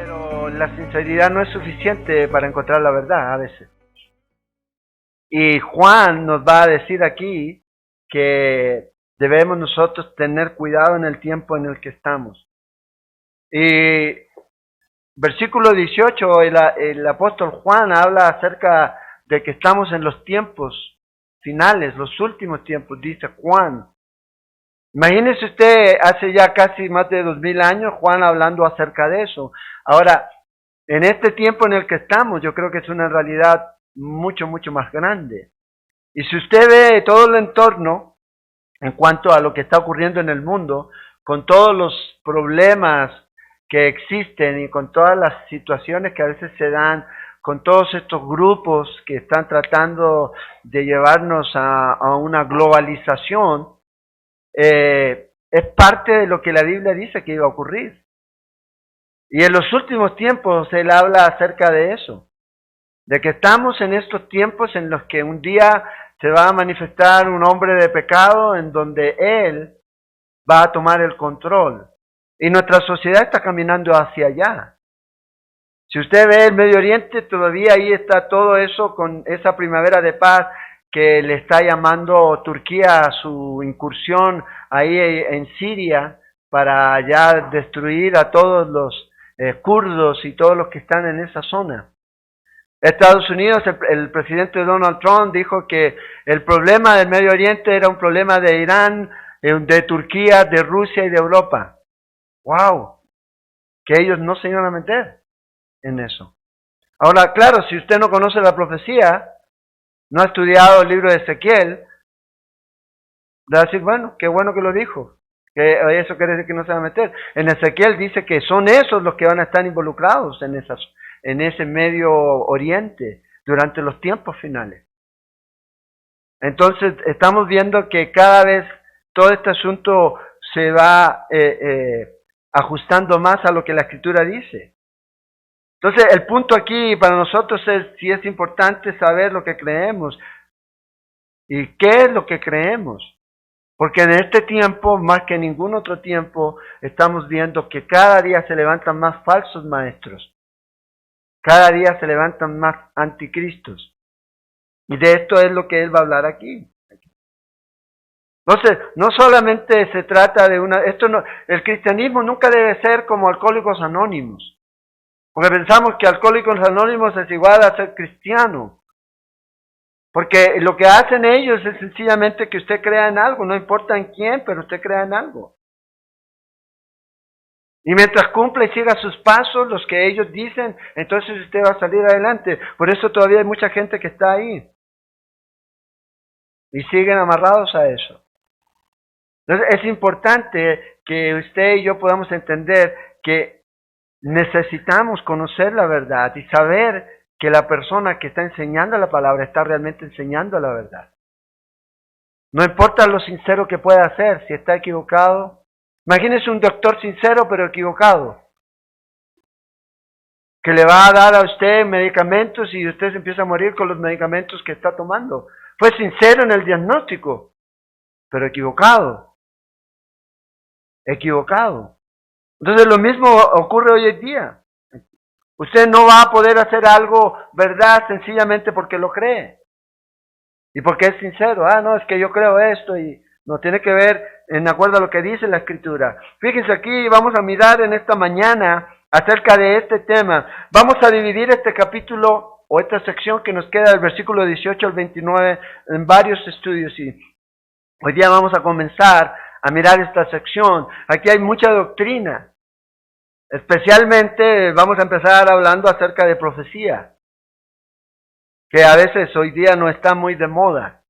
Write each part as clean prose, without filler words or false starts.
pero la sinceridad no es suficiente para encontrar la verdad a veces. Y Juan nos va a decir aquí que debemos nosotros tener cuidado en el tiempo en el que estamos. Y versículo 18, el apóstol Juan habla acerca de que estamos en los tiempos finales, los últimos tiempos, dice Juan. Imagínese usted, hace ya casi más de 2000 años, Juan hablando acerca de eso. Ahora, en este tiempo en el que estamos, yo creo que es una realidad mucho más grande. Y si usted ve todo el entorno, en cuanto a lo que está ocurriendo en el mundo, con todos los problemas que existen y con todas las situaciones que a veces se dan, con todos estos grupos que están tratando de llevarnos a una globalización, es parte de lo que la Biblia dice que iba a ocurrir. Y en los últimos tiempos él habla acerca de eso, de que estamos en estos tiempos en los que un día se va a manifestar un hombre de pecado en donde él va a tomar el control. Y nuestra sociedad está caminando hacia allá. Si usted ve el Medio Oriente, todavía ahí está todo eso con esa primavera de paz que le está llamando Turquía a su incursión ahí en Siria para ya destruir a todos los kurdos y todos los que están en esa zona. Estados Unidos, el presidente Donald Trump dijo que el problema del Medio Oriente era un problema de Irán, de Turquía, de Rusia y de Europa. ¡Wow! Que ellos no se iban a meter en eso. Ahora, claro, si usted no conoce la profecía, no ha estudiado el libro de Ezequiel, va a decir, bueno, qué bueno que lo dijo, que eso quiere decir que no se va a meter. En Ezequiel dice que son esos los que van a estar involucrados en ese Medio Oriente durante los tiempos finales. Entonces, estamos viendo que cada vez todo este asunto se va ajustando más a lo que la Escritura dice. Entonces, el punto aquí para nosotros es si es importante saber lo que creemos y qué es lo que creemos. Porque en este tiempo, más que en ningún otro tiempo, estamos viendo que cada día se levantan más falsos maestros. Cada día se levantan más anticristos. Y de esto es lo que él va a hablar aquí. Entonces, no solamente se trata de el cristianismo nunca debe ser como Alcohólicos Anónimos. Porque pensamos que Alcohólicos Anónimos es igual a ser cristiano. Porque lo que hacen ellos es sencillamente que usted crea en algo, no importa en quién, pero usted crea en algo. Y mientras cumple y siga sus pasos, los que ellos dicen, entonces usted va a salir adelante. Por eso todavía hay mucha gente que está ahí. Y siguen amarrados a eso. Entonces es importante que usted y yo podamos entender que necesitamos conocer la verdad y saber que la persona que está enseñando la palabra está realmente enseñando la verdad. No importa lo sincero que pueda ser, si está equivocado. Imagínese un doctor sincero pero equivocado, que le va a dar a usted medicamentos y usted se empieza a morir con los medicamentos que está tomando. Fue sincero en el diagnóstico, pero equivocado. Entonces lo mismo ocurre hoy en día. Usted no va a poder hacer algo verdad sencillamente porque lo cree. Y porque es sincero. No, es que yo creo esto y no tiene que ver en acuerdo a lo que dice la Escritura. Fíjense aquí, vamos a mirar en esta mañana acerca de este tema. Vamos a dividir este capítulo o esta sección que nos queda del versículo 18 al 29 en varios estudios. Y hoy día vamos a comenzar a mirar esta sección. Aquí hay mucha doctrina. Especialmente vamos a empezar hablando acerca de profecía, que a veces hoy día no está muy de moda.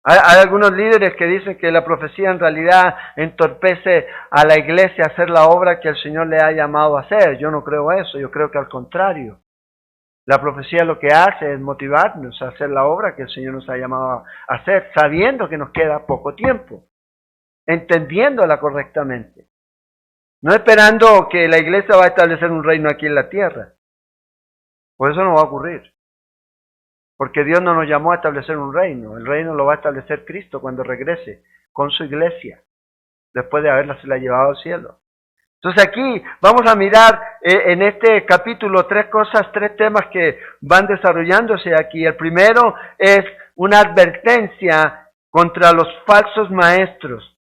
Hay algunos líderes que dicen que la profecía en realidad entorpece a la iglesia a hacer la obra que el Señor le ha llamado a hacer. Yo no creo eso, yo creo que al contrario. La profecía lo que hace es motivarnos a hacer la obra que el Señor nos ha llamado a hacer, sabiendo que nos queda poco tiempo, entendiéndola correctamente. No esperando que la iglesia va a establecer un reino aquí en la tierra. Por eso no va a ocurrir. Porque Dios no nos llamó a establecer un reino. El reino lo va a establecer Cristo cuando regrese con su iglesia, después de haberla llevado al cielo. Entonces aquí vamos a mirar en este capítulo tres temas que van desarrollándose aquí. El primero es una advertencia contra los falsos maestros.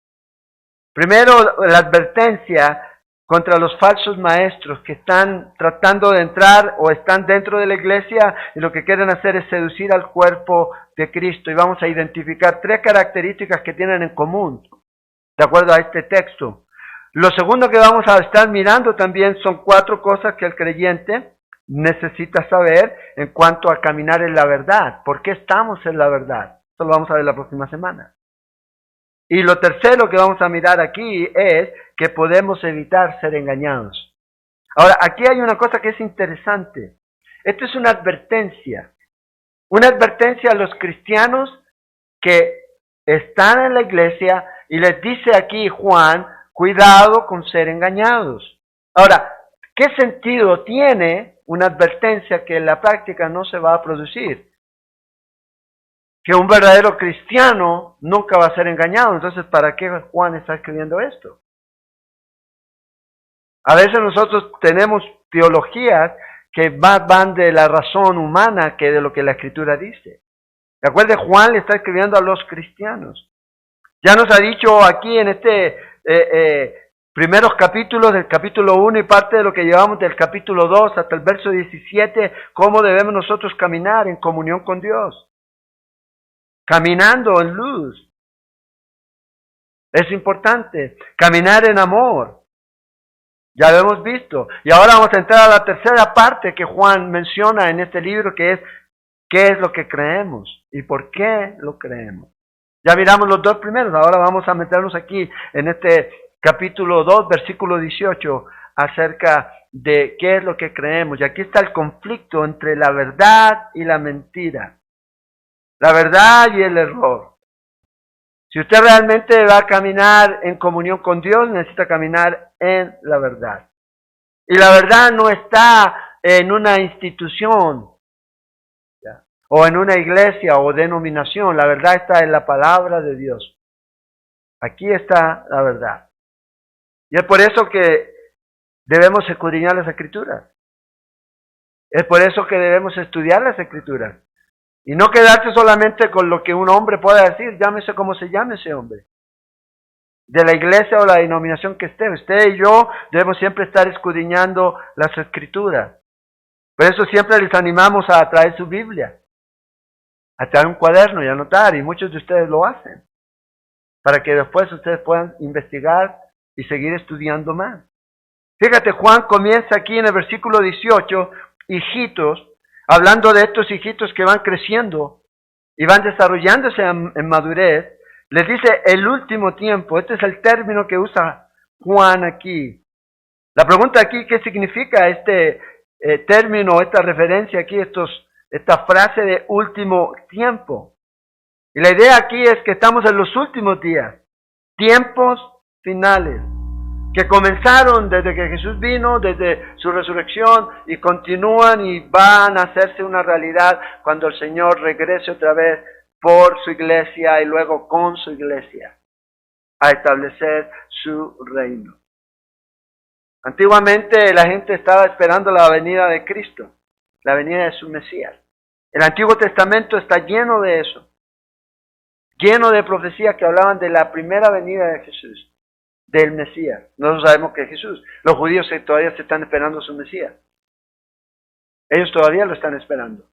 Primero, la advertencia contra los falsos maestros que están tratando de entrar o están dentro de la iglesia y lo que quieren hacer es seducir al cuerpo de Cristo. Y vamos a identificar tres características que tienen en común, de acuerdo a este texto. Lo segundo que vamos a estar mirando también son cuatro cosas que el creyente necesita saber en cuanto a caminar en la verdad. ¿Por qué estamos en la verdad? Eso lo vamos a ver la próxima semana. Y lo tercero que vamos a mirar aquí es que podemos evitar ser engañados. Ahora, aquí hay una cosa que es interesante. Esto es una advertencia a los cristianos que están en la iglesia y les dice aquí Juan, cuidado con ser engañados. Ahora, ¿qué sentido tiene una advertencia que en la práctica no se va a producir? Que un verdadero cristiano nunca va a ser engañado. Entonces, ¿para qué Juan está escribiendo esto? A veces nosotros tenemos teologías que más van de la razón humana que de lo que la Escritura dice. ¿De acuerdo? Juan le está escribiendo a los cristianos. Ya nos ha dicho aquí en primeros capítulos, del capítulo 1 y parte de lo que llevamos del capítulo 2 hasta el verso 17, cómo debemos nosotros caminar en comunión con Dios. Caminando en luz. Es importante. Caminar en amor. Ya lo hemos visto. Y ahora vamos a entrar a la tercera parte que Juan menciona en este libro, que es qué es lo que creemos y por qué lo creemos. Ya miramos los dos primeros, ahora vamos a meternos aquí en este capítulo 2, versículo 18, acerca de qué es lo que creemos. Y aquí está el conflicto entre la verdad y la mentira. La verdad y el error. Si usted realmente va a caminar en comunión con Dios, necesita caminar en la verdad. Y la verdad no está en una institución, ¿ya?, o en una iglesia o denominación. La verdad está en la palabra de Dios. Aquí está la verdad. Y es por eso que debemos escudriñar las Escrituras. Es por eso que debemos estudiar las Escrituras. Y no quedarse solamente con lo que un hombre pueda decir, llámese como se llame ese hombre. De la iglesia o la denominación que esté. Usted y yo debemos siempre estar escudriñando las Escrituras. Por eso siempre les animamos a traer su Biblia, a traer un cuaderno y anotar, y muchos de ustedes lo hacen, para que después ustedes puedan investigar y seguir estudiando más. Fíjate, Juan comienza aquí en el versículo 18, hijitos, hablando de estos hijitos que van creciendo y van desarrollándose en madurez. Les dice el último tiempo. Este es el término que usa Juan aquí. La pregunta aquí, ¿qué significa este término, esta referencia aquí, esta frase de último tiempo? Y la idea aquí es que estamos en los últimos días, tiempos finales, que comenzaron desde que Jesús vino, desde su resurrección, y continúan y van a hacerse una realidad cuando el Señor regrese otra vez por su iglesia y luego con su iglesia a establecer su reino. Antiguamente la gente estaba esperando la venida de Cristo, la venida de su Mesías. El Antiguo Testamento está lleno de eso, lleno de profecías que hablaban de la primera venida de Jesús, del Mesías. Nosotros sabemos que es Jesús. Los judíos todavía se están esperando a su Mesías. Ellos todavía lo están esperando.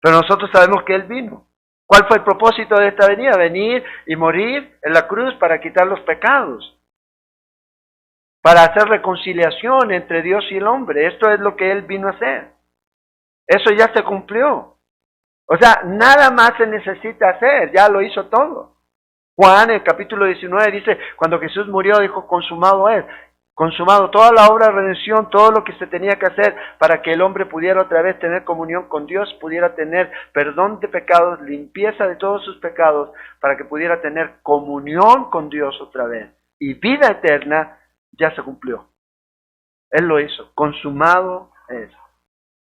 Pero nosotros sabemos que Él vino. ¿Cuál fue el propósito de esta venida? Venir y morir en la cruz para quitar los pecados, para hacer reconciliación entre Dios y el hombre. Esto es lo que Él vino a hacer. Eso ya se cumplió. O sea, nada más se necesita hacer, ya lo hizo todo. Juan, en el capítulo 19, dice, cuando Jesús murió, dijo, consumado es. Consumado toda la obra de redención, todo lo que se tenía que hacer para que el hombre pudiera otra vez tener comunión con Dios, pudiera tener perdón de pecados, limpieza de todos sus pecados, para que pudiera tener comunión con Dios otra vez. Y vida eterna ya se cumplió. Él lo hizo, consumado es.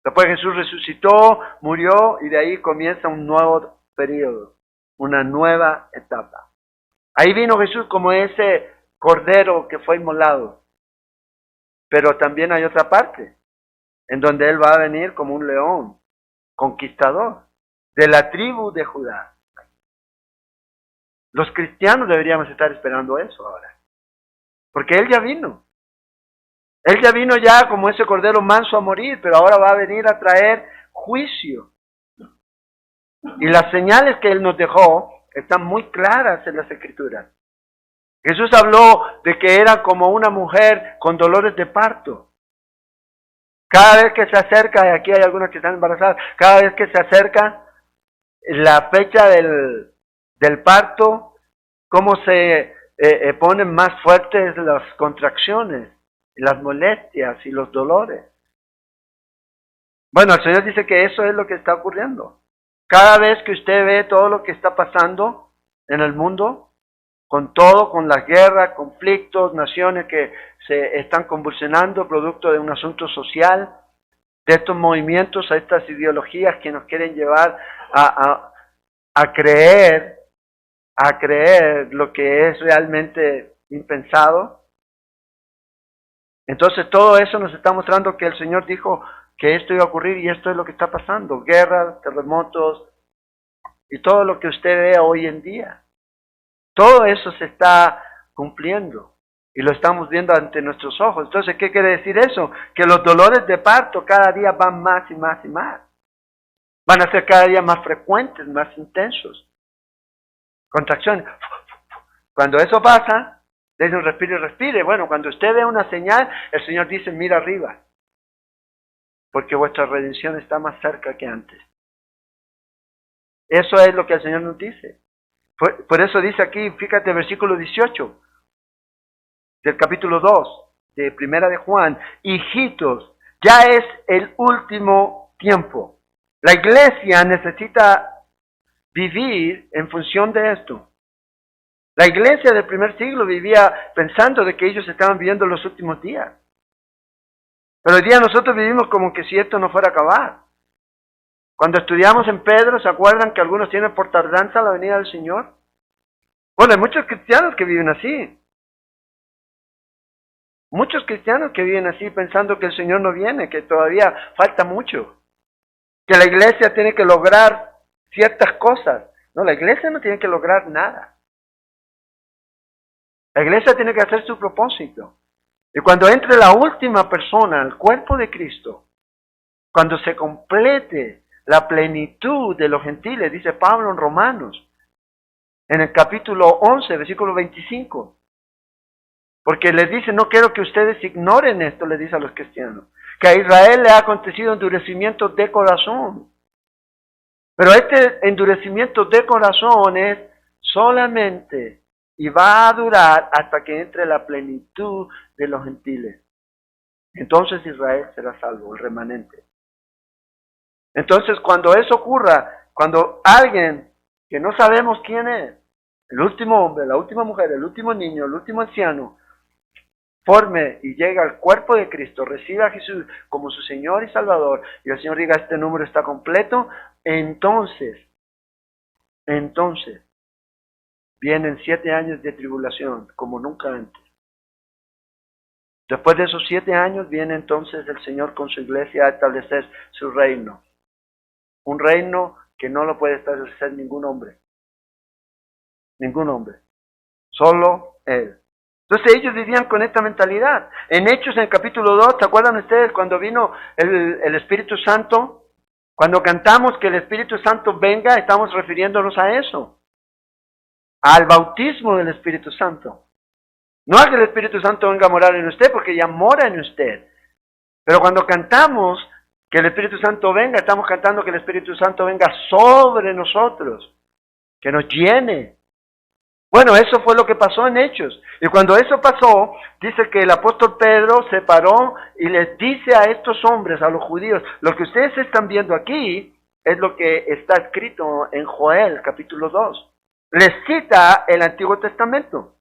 Después Jesús resucitó, murió, y de ahí comienza un nuevo periodo, una nueva etapa. Ahí vino Jesús como ese cordero que fue inmolado. Pero también hay otra parte, en donde Él va a venir como un león, conquistador, de la tribu de Judá. Los cristianos deberíamos estar esperando eso ahora, porque Él ya vino. Él ya vino ya como ese cordero manso a morir, pero ahora va a venir a traer juicio. Y las señales que Él nos dejó están muy claras en las Escrituras. Jesús habló de que era como una mujer con dolores de parto. Cada vez que se acerca, y aquí hay algunas que están embarazadas, cada vez que se acerca la fecha del parto, cómo se ponen más fuertes las contracciones, las molestias y los dolores. Bueno, el Señor dice que eso es lo que está ocurriendo. Cada vez que usted ve todo lo que está pasando en el mundo, con todo, con las guerras, conflictos, naciones que se están convulsionando producto de un asunto social, de estos movimientos, a estas ideologías que nos quieren llevar a creer lo que es realmente impensado. Entonces todo eso nos está mostrando que el Señor dijo que esto iba a ocurrir y esto es lo que está pasando. Guerras, terremotos y todo lo que usted ve hoy en día. Todo eso se está cumpliendo y lo estamos viendo ante nuestros ojos. Entonces, ¿qué quiere decir eso? Que los dolores de parto cada día van más y más y más. Van a ser cada día más frecuentes, más intensos. Contracciones. Cuando eso pasa, le dicen respire y respire. Bueno, cuando usted ve una señal, el Señor dice mira arriba. Porque vuestra redención está más cerca que antes. Eso es lo que el Señor nos dice. Por eso dice aquí, fíjate, versículo 18 del capítulo 2 de Primera de Juan, hijitos, ya es el último tiempo. La iglesia necesita vivir en función de esto. La iglesia del primer siglo vivía pensando de que ellos estaban viviendo los últimos días. Pero hoy día nosotros vivimos como que si esto no fuera a acabar. Cuando estudiamos en Pedro, ¿se acuerdan que algunos tienen por tardanza la venida del Señor? Bueno, hay muchos cristianos que viven así. Muchos cristianos que viven así pensando que el Señor no viene, que todavía falta mucho. Que la iglesia tiene que lograr ciertas cosas. No, la iglesia no tiene que lograr nada. La iglesia tiene que hacer su propósito. Y cuando entre la última persona al cuerpo de Cristo, cuando se complete la plenitud de los gentiles, dice Pablo en Romanos, en el capítulo 11, versículo 25. Porque les dice, no quiero que ustedes ignoren esto, le dice a los cristianos, que a Israel le ha acontecido endurecimiento de corazón. Pero este endurecimiento de corazón es solamente y va a durar hasta que entre la plenitud de los gentiles. Entonces Israel será salvo, el remanente. Entonces cuando eso ocurra, cuando alguien que no sabemos quién es, el último hombre, la última mujer, el último niño, el último anciano, forme y llegue al cuerpo de Cristo, reciba a Jesús como su Señor y Salvador, y el Señor diga este número está completo, entonces vienen 7 años de tribulación, como nunca antes. Después de esos 7 años viene entonces el Señor con su iglesia a establecer su reino. Un reino que no lo puede establecer ningún hombre. Ningún hombre. Solo Él. Entonces ellos vivían con esta mentalidad. En Hechos, en el capítulo 2, ¿se acuerdan ustedes cuando vino el Espíritu Santo? Cuando cantamos que el Espíritu Santo venga, estamos refiriéndonos a eso. Al bautismo del Espíritu Santo. No a que el Espíritu Santo venga a morar en usted, porque ya mora en usted. Pero cuando cantamos que el Espíritu Santo venga, estamos cantando que el Espíritu Santo venga sobre nosotros, que nos llene. Bueno, eso fue lo que pasó en Hechos. Y cuando eso pasó, dice que el apóstol Pedro se paró y les dice a estos hombres, a los judíos, lo que ustedes están viendo aquí es lo que está escrito en Joel, capítulo 2. Les cita el Antiguo Testamento.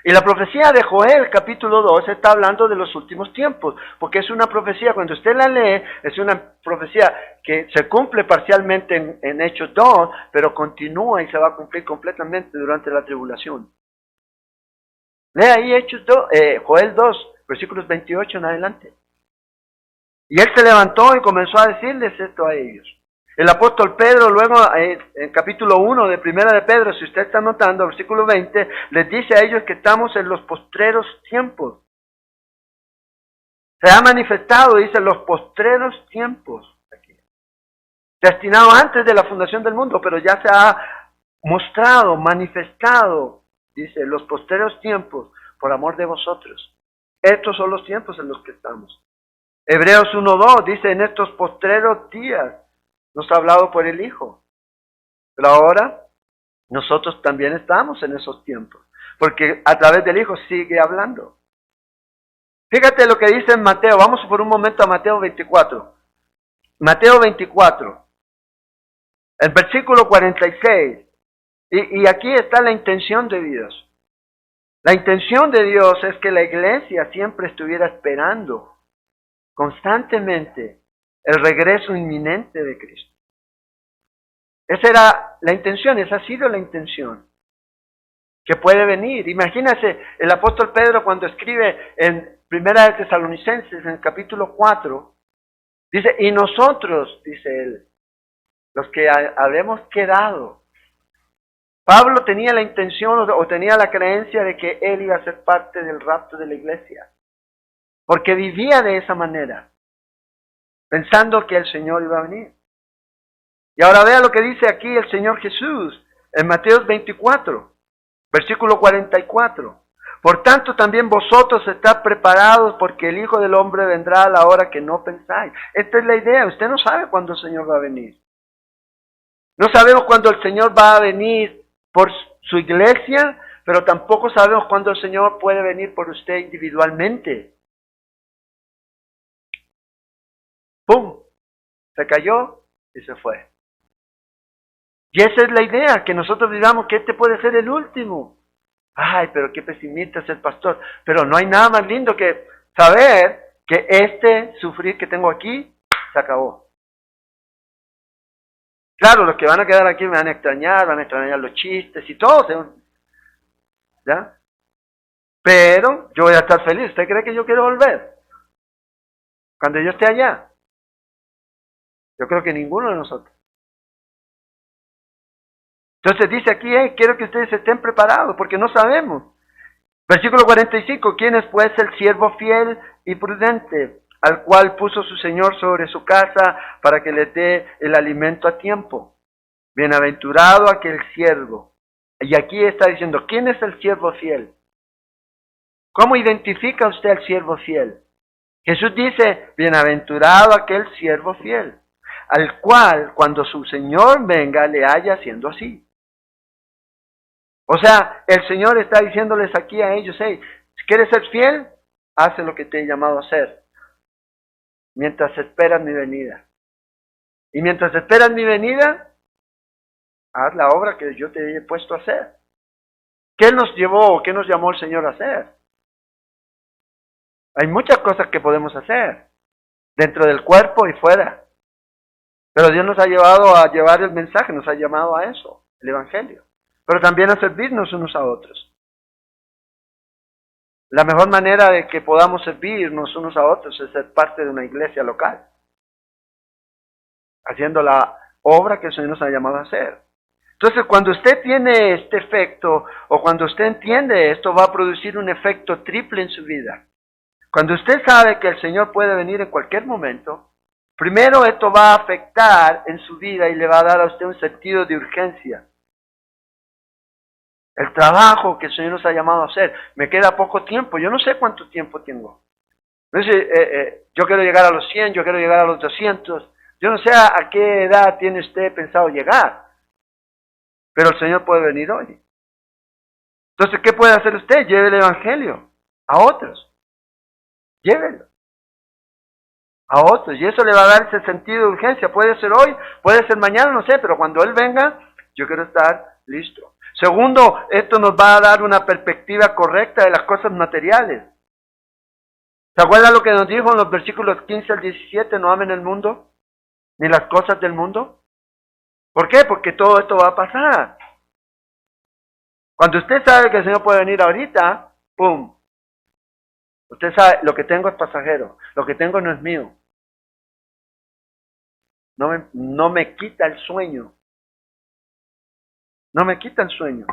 Y la profecía de Joel, capítulo 2, está hablando de los últimos tiempos, porque es una profecía, cuando usted la lee, es una profecía que se cumple parcialmente en Hechos 2, pero continúa y se va a cumplir completamente durante la tribulación. Lee ahí Joel 2, versículos 28 en adelante. Y él se levantó y comenzó a decirles esto a ellos. El apóstol Pedro luego en capítulo 1 de Primera de Pedro, si usted está notando, versículo 20, les dice a ellos que estamos en los postreros tiempos. Se ha manifestado, dice, los postreros tiempos. Aquí. Destinado antes de la fundación del mundo, pero ya se ha mostrado, manifestado, dice, los postreros tiempos por amor de vosotros. Estos son los tiempos en los que estamos. Hebreos 1:2 dice, en estos postreros días nos ha hablado por el Hijo. Pero ahora nosotros también estamos en esos tiempos, porque a través del Hijo sigue hablando. Fíjate lo que dice en Mateo, vamos por un momento a Mateo 24. Mateo 24, el versículo 46. Y aquí está la intención de Dios. La intención de Dios es que la iglesia siempre estuviera esperando constantemente el regreso inminente de Cristo. Esa era la intención, esa ha sido la intención. Que puede venir. Imagínense el apóstol Pedro cuando escribe en Primera de Tesalonicenses, en el capítulo 4, dice, y nosotros, dice él, los que habremos quedado. Pablo tenía la intención o tenía la creencia de que él iba a ser parte del rapto de la iglesia, porque vivía de esa manera, pensando que el Señor iba a venir. Y ahora vea lo que dice aquí el Señor Jesús en Mateo 24, versículo 44. Por tanto, también vosotros estad preparados, porque el Hijo del Hombre vendrá a la hora que no pensáis. Esta es la idea. Usted no sabe cuándo el Señor va a venir. No sabemos cuándo el Señor va a venir por su iglesia, pero tampoco sabemos cuándo el Señor puede venir por usted individualmente. ¡Pum! Se cayó y se fue. Y esa es la idea, que nosotros digamos que este puede ser el último. Ay, pero qué pesimista es el pastor. Pero no hay nada más lindo que saber que este sufrir que tengo aquí se acabó. Claro, los que van a quedar aquí me van a extrañar los chistes y todo. ¿Ya? Pero yo voy a estar feliz. ¿Usted cree que yo quiero volver? Cuando yo esté allá. Yo creo que ninguno de nosotros. Entonces dice aquí, quiero que ustedes estén preparados, porque no sabemos. Versículo 45, ¿quién es pues el siervo fiel y prudente, al cual puso su Señor sobre su casa para que le dé el alimento a tiempo? Bienaventurado aquel siervo. Y aquí está diciendo, ¿quién es el siervo fiel? ¿Cómo identifica usted al siervo fiel? Jesús dice, bienaventurado aquel siervo fiel, al cual cuando su Señor venga le haya haciendo así. O sea, el Señor está diciéndoles aquí a ellos, si quieres ser fiel, haz lo que te he llamado a hacer, mientras esperas mi venida. Y mientras esperas mi venida, haz la obra que yo te he puesto a hacer. ¿Qué nos llevó, qué nos llamó el Señor a hacer? Hay muchas cosas que podemos hacer, dentro del cuerpo y fuera. Pero Dios nos ha llevado a llevar el mensaje, nos ha llamado a eso, el Evangelio. Pero también a servirnos unos a otros. La mejor manera de que podamos servirnos unos a otros es ser parte de una iglesia local, haciendo la obra que el Señor nos ha llamado a hacer. Entonces, cuando usted tiene este efecto, o cuando usted entiende esto, va a producir un efecto triple en su vida. Cuando usted sabe que el Señor puede venir en cualquier momento, primero esto va a afectar en su vida y le va a dar a usted un sentido de urgencia. El trabajo que el Señor nos ha llamado a hacer. Me queda poco tiempo. Yo no sé cuánto tiempo tengo. No sé, yo quiero llegar a los 100, yo quiero llegar a los 200. Yo no sé a qué edad tiene usted pensado llegar. Pero el Señor puede venir hoy. Entonces, ¿qué puede hacer usted? Lleve el Evangelio a otros. Llévelo a otros. Y eso le va a dar ese sentido de urgencia. Puede ser hoy, puede ser mañana, no sé. Pero cuando Él venga, yo quiero estar listo. Segundo, esto nos va a dar una perspectiva correcta de las cosas materiales. ¿Se acuerdan lo que nos dijo en los versículos 15 al 17? No amen el mundo, ni las cosas del mundo. ¿Por qué? Porque todo esto va a pasar. Cuando usted sabe que el Señor puede venir ahorita, ¡pum!, Usted sabe, lo que tengo es pasajero, lo que tengo no es mío. No me quita el sueño. No me quita el sueño.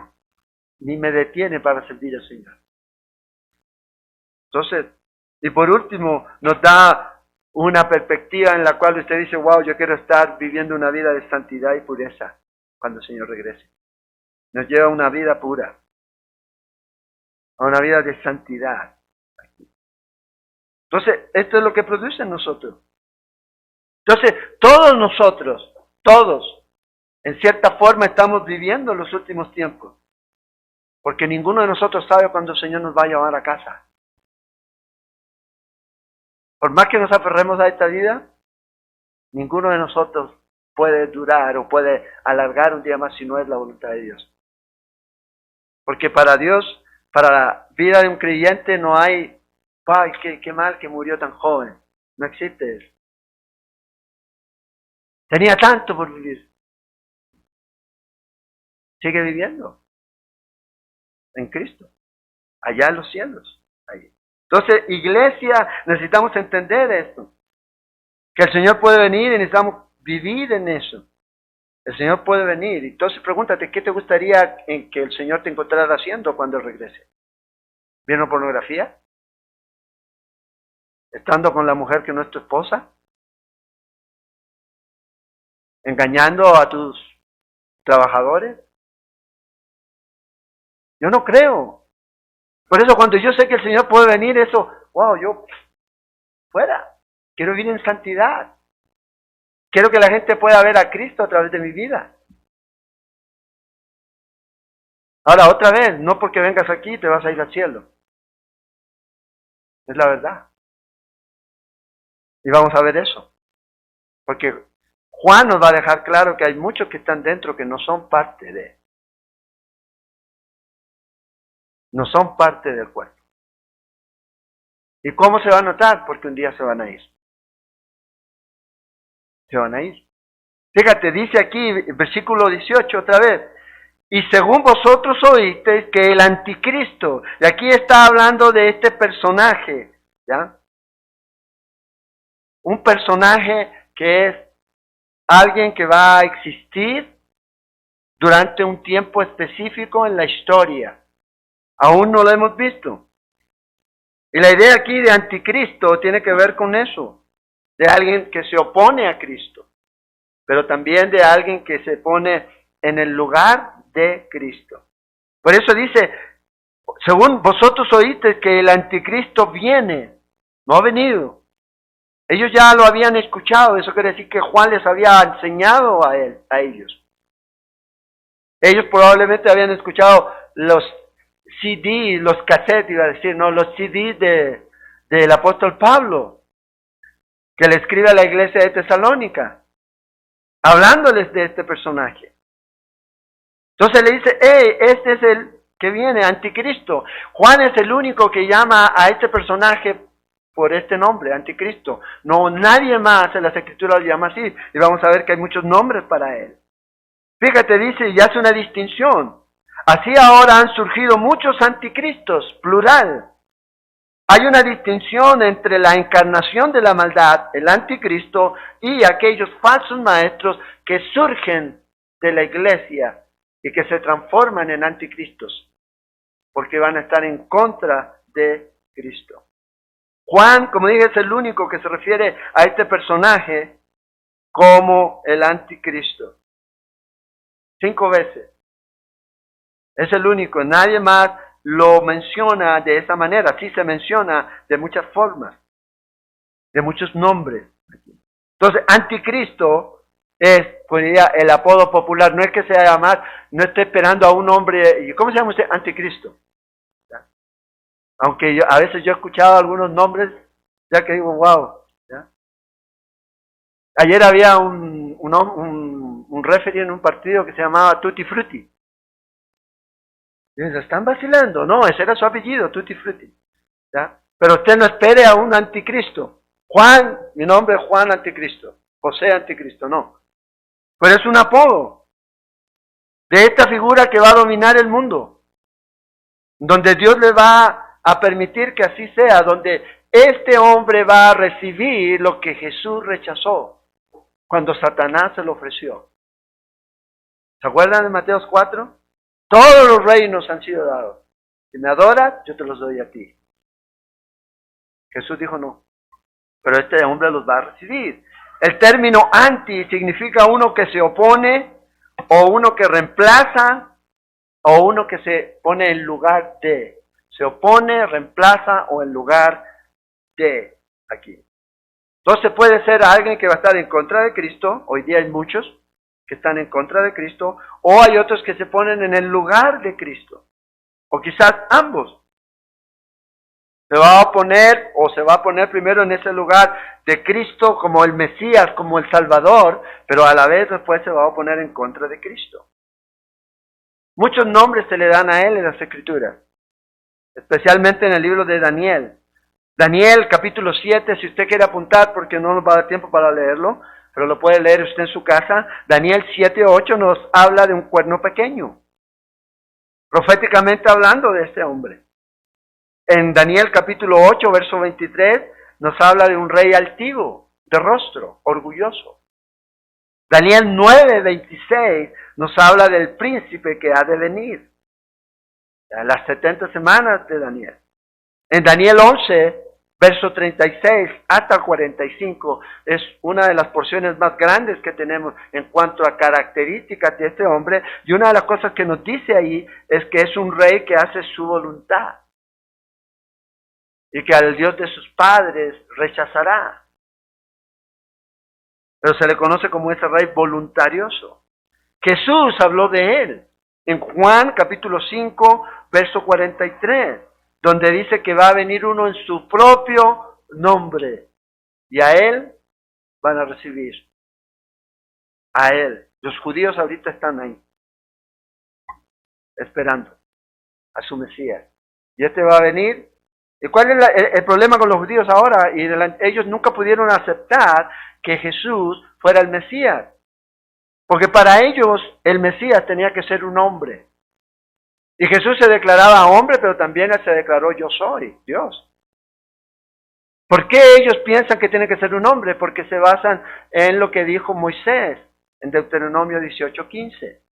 Ni me detiene para servir al Señor. Entonces, y por último, nos da una perspectiva en la cual usted dice, wow, yo quiero estar viviendo una vida de santidad y pureza cuando el Señor regrese. Nos lleva a una vida pura, a una vida de santidad. Entonces, esto es lo que produce en nosotros. Entonces, todos, en cierta forma estamos viviendo los últimos tiempos. Porque ninguno de nosotros sabe cuándo el Señor nos va a llevar a casa. Por más que nos aferremos a esta vida, ninguno de nosotros puede durar o puede alargar un día más si no es la voluntad de Dios. Porque para Dios, para la vida de un creyente no hay, ¡ay, qué mal que murió tan joven! No existe eso. Tenía tanto por vivir. Sigue viviendo en Cristo, allá en los cielos. Ahí. Entonces, iglesia, necesitamos entender esto. Que el Señor puede venir y necesitamos vivir en eso. El Señor puede venir. Entonces, pregúntate, ¿qué te gustaría en que el Señor te encontrara haciendo cuando regrese? ¿Viendo pornografía? ¿Estando con la mujer que no es tu esposa? ¿Engañando a tus trabajadores? Yo no creo. Por eso cuando yo sé que el Señor puede venir, eso, wow, yo fuera. Quiero vivir en santidad. Quiero que la gente pueda ver a Cristo a través de mi vida. Ahora, otra vez, no porque vengas aquí te vas a ir al cielo. Es la verdad. Y vamos a ver eso. Porque Juan nos va a dejar claro que hay muchos que están dentro que no son parte de. No son parte del cuerpo. ¿Y cómo se va a notar? Porque un día se van a ir. Se van a ir. Fíjate, dice aquí, versículo 18 otra vez. Y según vosotros oísteis que el anticristo, y aquí está hablando de este personaje, ¿ya? Un personaje que es alguien que va a existir durante un tiempo específico en la historia. Aún no lo hemos visto. Y la idea aquí de anticristo tiene que ver con eso, de alguien que se opone a Cristo, pero también de alguien que se pone en el lugar de Cristo. Por eso dice, según vosotros oísteis que el anticristo viene, no ha venido. Ellos ya lo habían escuchado, eso quiere decir que Juan les había enseñado a ellos. Ellos probablemente habían escuchado los CD, los cassettes, iba a decir, no, los CD del apóstol Pablo, que le escribe a la iglesia de Tesalónica, hablándoles de este personaje. Entonces le dice, este es el que viene, anticristo. Juan es el único que llama a este personaje por este nombre, anticristo. No, nadie más en las escrituras lo llama así. Y vamos a ver que hay muchos nombres para él. Fíjate, dice, y hace una distinción. Así ahora han surgido muchos anticristos, plural. Hay una distinción entre la encarnación de la maldad, el anticristo, y aquellos falsos maestros que surgen de la iglesia y que se transforman en anticristos, porque van a estar en contra de Cristo. Juan, como dije, es el único que se refiere a este personaje como el anticristo. 5 veces. Es el único, nadie más lo menciona de esa manera. Sí se menciona de muchas formas, de muchos nombres. Entonces, anticristo es, pues diría, el apodo popular. No es que se llama, no esté esperando a un hombre. ¿Cómo se llama usted? Anticristo. ¿Ya? Aunque a veces yo he escuchado algunos nombres, ya que digo, wow. ¿Ya? Ayer había un referee en un partido que se llamaba Tutti Frutti. Y se están vacilando. No, ese era su apellido, Tutti Frutti. ¿Ya? Pero usted no espere a un anticristo. Juan, mi nombre es Juan Anticristo. José Anticristo, no. Pero es un apodo de esta figura que va a dominar el mundo. Donde Dios le va a permitir que así sea, donde este hombre va a recibir lo que Jesús rechazó cuando Satanás se lo ofreció. ¿Se acuerdan de Mateo 4? Todos los reinos han sido dados. Si me adoras, yo te los doy a ti. Jesús dijo no, pero este hombre los va a recibir. El término anti significa uno que se opone, o uno que reemplaza, o uno que se pone en lugar de. Se opone, reemplaza o en lugar de aquí. Entonces puede ser alguien que va a estar en contra de Cristo. Hoy día hay muchos que están en contra de Cristo, o hay otros que se ponen en el lugar de Cristo, o quizás ambos. Se va a oponer o se va a poner primero en ese lugar de Cristo como el Mesías, como el Salvador, pero a la vez después se va a oponer en contra de Cristo. Muchos nombres se le dan a él en las Escrituras, especialmente en el libro de Daniel. Daniel capítulo 7, si usted quiere apuntar, porque no nos va a dar tiempo para leerlo, pero lo puede leer usted en su casa. Daniel 7:8 nos habla de un cuerno pequeño, proféticamente hablando de este hombre. En Daniel capítulo 8, verso 23, nos habla de un rey altivo, de rostro, orgulloso. Daniel 9:26 nos habla del príncipe que ha de venir. Las 70 semanas de Daniel. En Daniel 11, verso 36 hasta 45, es una de las porciones más grandes que tenemos en cuanto a características de este hombre. Y una de las cosas que nos dice ahí es que es un rey que hace su voluntad. Y que al Dios de sus padres rechazará. Pero se le conoce como ese rey voluntarioso. Jesús habló de él en Juan capítulo 5, verso 43, donde dice que va a venir uno en su propio nombre. Y a él van a recibir. A él. Los judíos ahorita están ahí, esperando a su Mesías. Y este va a venir. ¿Y cuál es el problema con los judíos ahora? Ellos nunca pudieron aceptar que Jesús fuera el Mesías. Porque para ellos el Mesías tenía que ser un hombre. Y Jesús se declaraba hombre, pero también él se declaró yo soy Dios. ¿Por qué ellos piensan que tiene que ser un hombre? Porque se basan en lo que dijo Moisés en Deuteronomio 18:15.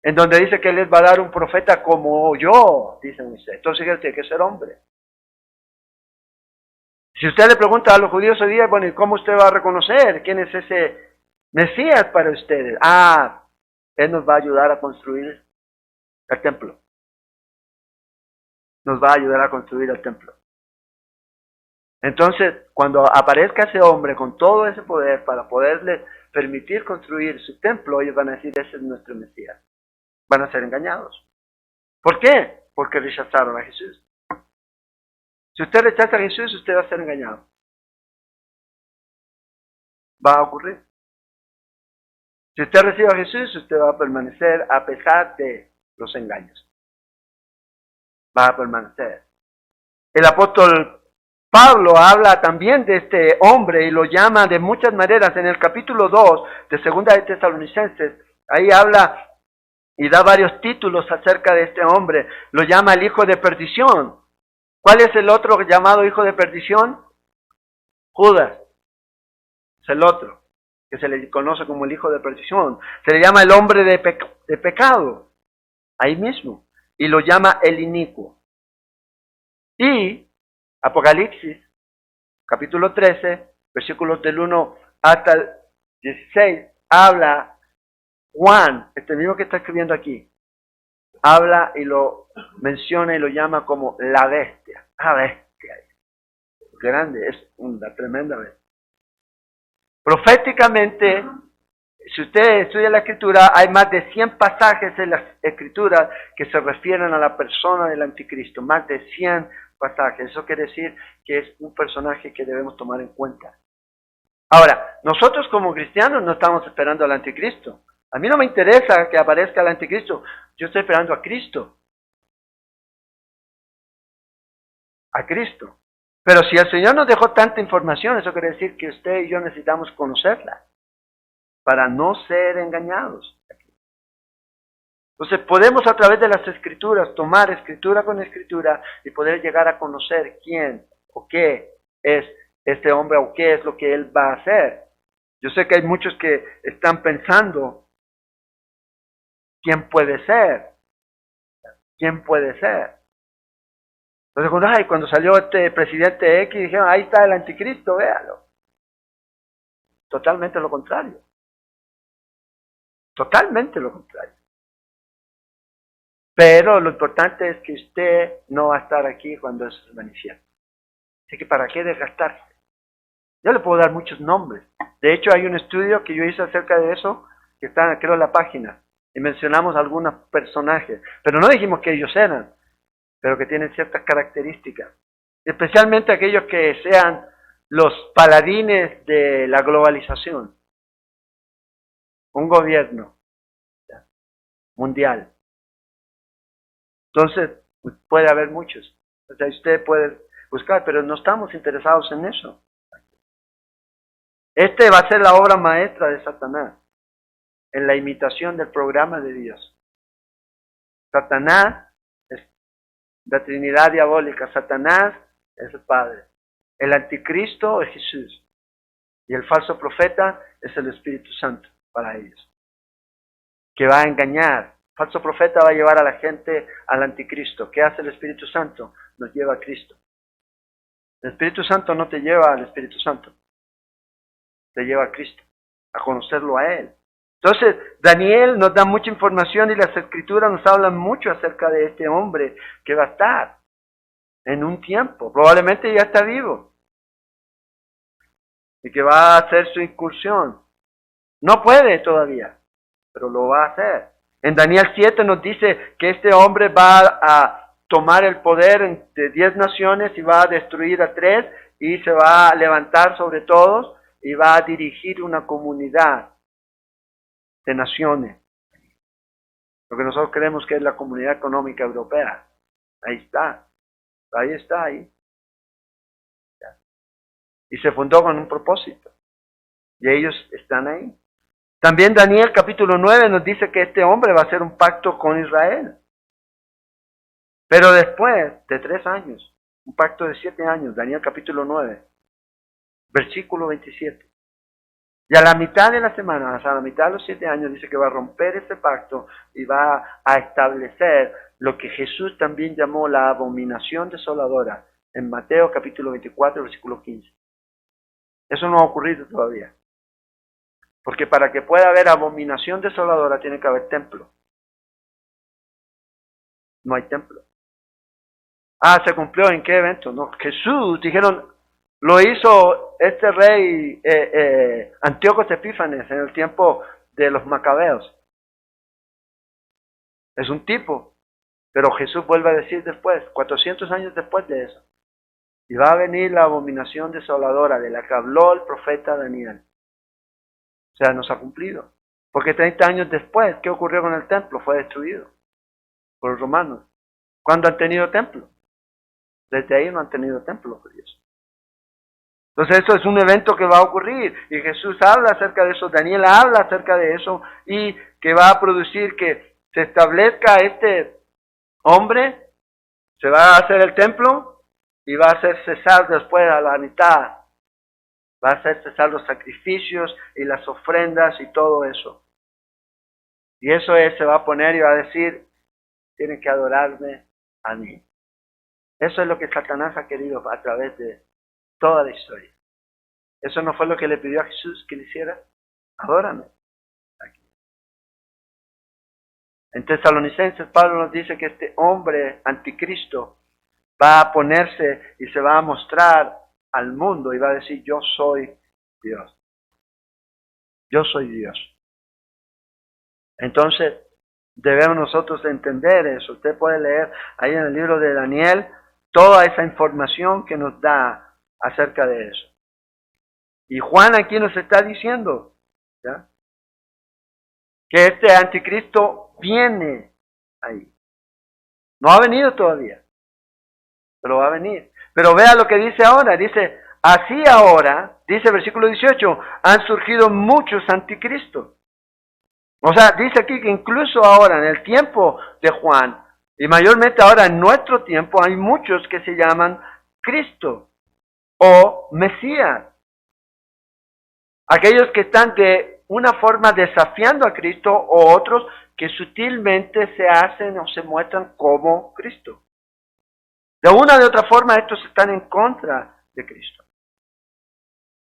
En donde dice que él les va a dar un profeta como yo, dice Moisés. Entonces él tiene que ser hombre. Si usted le pregunta a los judíos hoy día, bueno, ¿y cómo usted va a reconocer quién es ese Mesías para ustedes? Él nos va a ayudar a construir el templo. Nos va a ayudar a construir el templo. Entonces, cuando aparezca ese hombre con todo ese poder para poderle permitir construir su templo, ellos van a decir, ese es nuestro Mesías. Van a ser engañados. ¿Por qué? Porque rechazaron a Jesús. Si usted rechaza a Jesús, usted va a ser engañado. Va a ocurrir. Si usted recibe a Jesús, usted va a permanecer a pesar de los engaños. Va a permanecer. El apóstol Pablo habla también de este hombre y lo llama de muchas maneras. En el capítulo 2 de Segunda de Tesalonicenses, ahí habla y da varios títulos acerca de este hombre. Lo llama el hijo de perdición. ¿Cuál es el otro llamado hijo de perdición? Judas. Es el otro, que se le conoce como el hijo de perdición. Se le llama el hombre de pecado, ahí mismo. Y lo llama el inicuo. Y Apocalipsis, capítulo 13, versículos del 1 hasta el 16, habla Juan, este mismo que está escribiendo aquí, habla y lo menciona y lo llama como la bestia. La bestia. Grande, es una tremenda bestia. Proféticamente, si usted estudia la Escritura, hay más de 100 pasajes en las Escrituras que se refieren a la persona del anticristo. Más de 100 pasajes. Eso quiere decir que es un personaje que debemos tomar en cuenta. Ahora, nosotros como cristianos no estamos esperando al anticristo. A mí no me interesa que aparezca el anticristo. Yo estoy esperando a Cristo. A Cristo. Pero si el Señor nos dejó tanta información, eso quiere decir que usted y yo necesitamos conocerla para no ser engañados. Entonces podemos a través de las escrituras tomar escritura con escritura y poder llegar a conocer quién o qué es este hombre o qué es lo que él va a hacer. Yo sé que hay muchos que están pensando quién puede ser, quién puede ser. Entonces cuando salió este presidente X dijeron, ahí está el anticristo, véalo. Totalmente lo contrario. Totalmente lo contrario. Pero lo importante es que usted no va a estar aquí cuando eso se manifieste. Así que ¿para qué desgastarse? Yo le puedo dar muchos nombres. De hecho, hay un estudio que yo hice acerca de eso, que está, creo, en la página, y mencionamos algunos personajes. Pero no dijimos que ellos eran, pero que tienen ciertas características. Especialmente aquellos que sean los paladines de la globalización. Un gobierno mundial. Entonces, puede haber muchos. O sea, usted puede buscar, pero no estamos interesados en eso. Este va a ser la obra maestra de Satanás, en la imitación del programa de Dios. Satanás es la Trinidad diabólica, Satanás es el Padre, el anticristo es Jesús, y el falso profeta es el Espíritu Santo para ellos, que va a engañar. El falso profeta va a llevar a la gente al anticristo. ¿Qué hace el Espíritu Santo? Nos lleva a Cristo. El Espíritu Santo no te lleva al Espíritu Santo, te lleva a Cristo, a conocerlo a Él. Entonces, Daniel nos da mucha información y las escrituras nos hablan mucho acerca de este hombre que va a estar en un tiempo, probablemente ya está vivo, y que va a hacer su incursión. No puede todavía, pero lo va a hacer. En Daniel 7 nos dice que este hombre va a tomar el poder de 10 naciones y va a destruir a 3 y se va a levantar sobre todos y va a dirigir una comunidad de naciones. Lo que nosotros creemos que es la Comunidad Económica Europea. Ahí está. Ahí está, ahí. Y se fundó con un propósito. Y ellos están ahí. También Daniel capítulo 9 nos dice que este hombre va a hacer un pacto con Israel. Pero después de 3 años, un pacto de 7 años, Daniel capítulo 9, versículo 27. Y a la mitad de la semana, a la mitad de los 7 años, dice que va a romper ese pacto y va a establecer lo que Jesús también llamó la abominación desoladora en Mateo capítulo 24, versículo 15. Eso no ha ocurrido todavía. Porque para que pueda haber abominación desoladora tiene que haber templo. No hay templo. Ah, ¿se cumplió en qué evento? No, Jesús, dijeron, lo hizo este rey Antíoco Epífanes en el tiempo de los macabeos. Es un tipo, pero Jesús vuelve a decir después, 400 años después de eso, y va a venir la abominación desoladora de la que habló el profeta Daniel. O sea, nos ha cumplido. Porque 30 años después, ¿qué ocurrió con el templo? Fue destruido por los romanos. ¿Cuándo han tenido templo? Desde ahí no han tenido templo los judíos. Entonces eso es un evento que va a ocurrir y Jesús habla acerca de eso, Daniel habla acerca de eso y que va a producir que se establezca este hombre, se va a hacer el templo y va a hacer cesar después a la mitad, va a hacer cesar los sacrificios y las ofrendas y todo eso. Y eso es, se va a poner y va a decir, tienen que adorarme a mí. Eso es lo que Satanás ha querido a través de toda la historia. ¿Eso no fue lo que le pidió a Jesús que le hiciera? Adórame. Aquí. En Tesalonicenses, Pablo nos dice que este hombre anticristo va a ponerse y se va a mostrar al mundo y va a decir, yo soy Dios. Yo soy Dios. Entonces, debemos nosotros entender eso. Usted puede leer ahí en el libro de Daniel toda esa información que nos da acerca de eso. Y Juan aquí nos está diciendo, ¿ya?, que este anticristo viene ahí. No ha venido todavía, pero va a venir. Pero vea lo que dice ahora, dice, así ahora, dice versículo 18, han surgido muchos anticristos. O sea, dice aquí que incluso ahora, en el tiempo de Juan, y mayormente ahora en nuestro tiempo, hay muchos que se llaman Cristo o Mesías. Aquellos que están de una forma desafiando a Cristo o otros que sutilmente se hacen o se muestran como Cristo. De una o de otra forma estos están en contra de Cristo.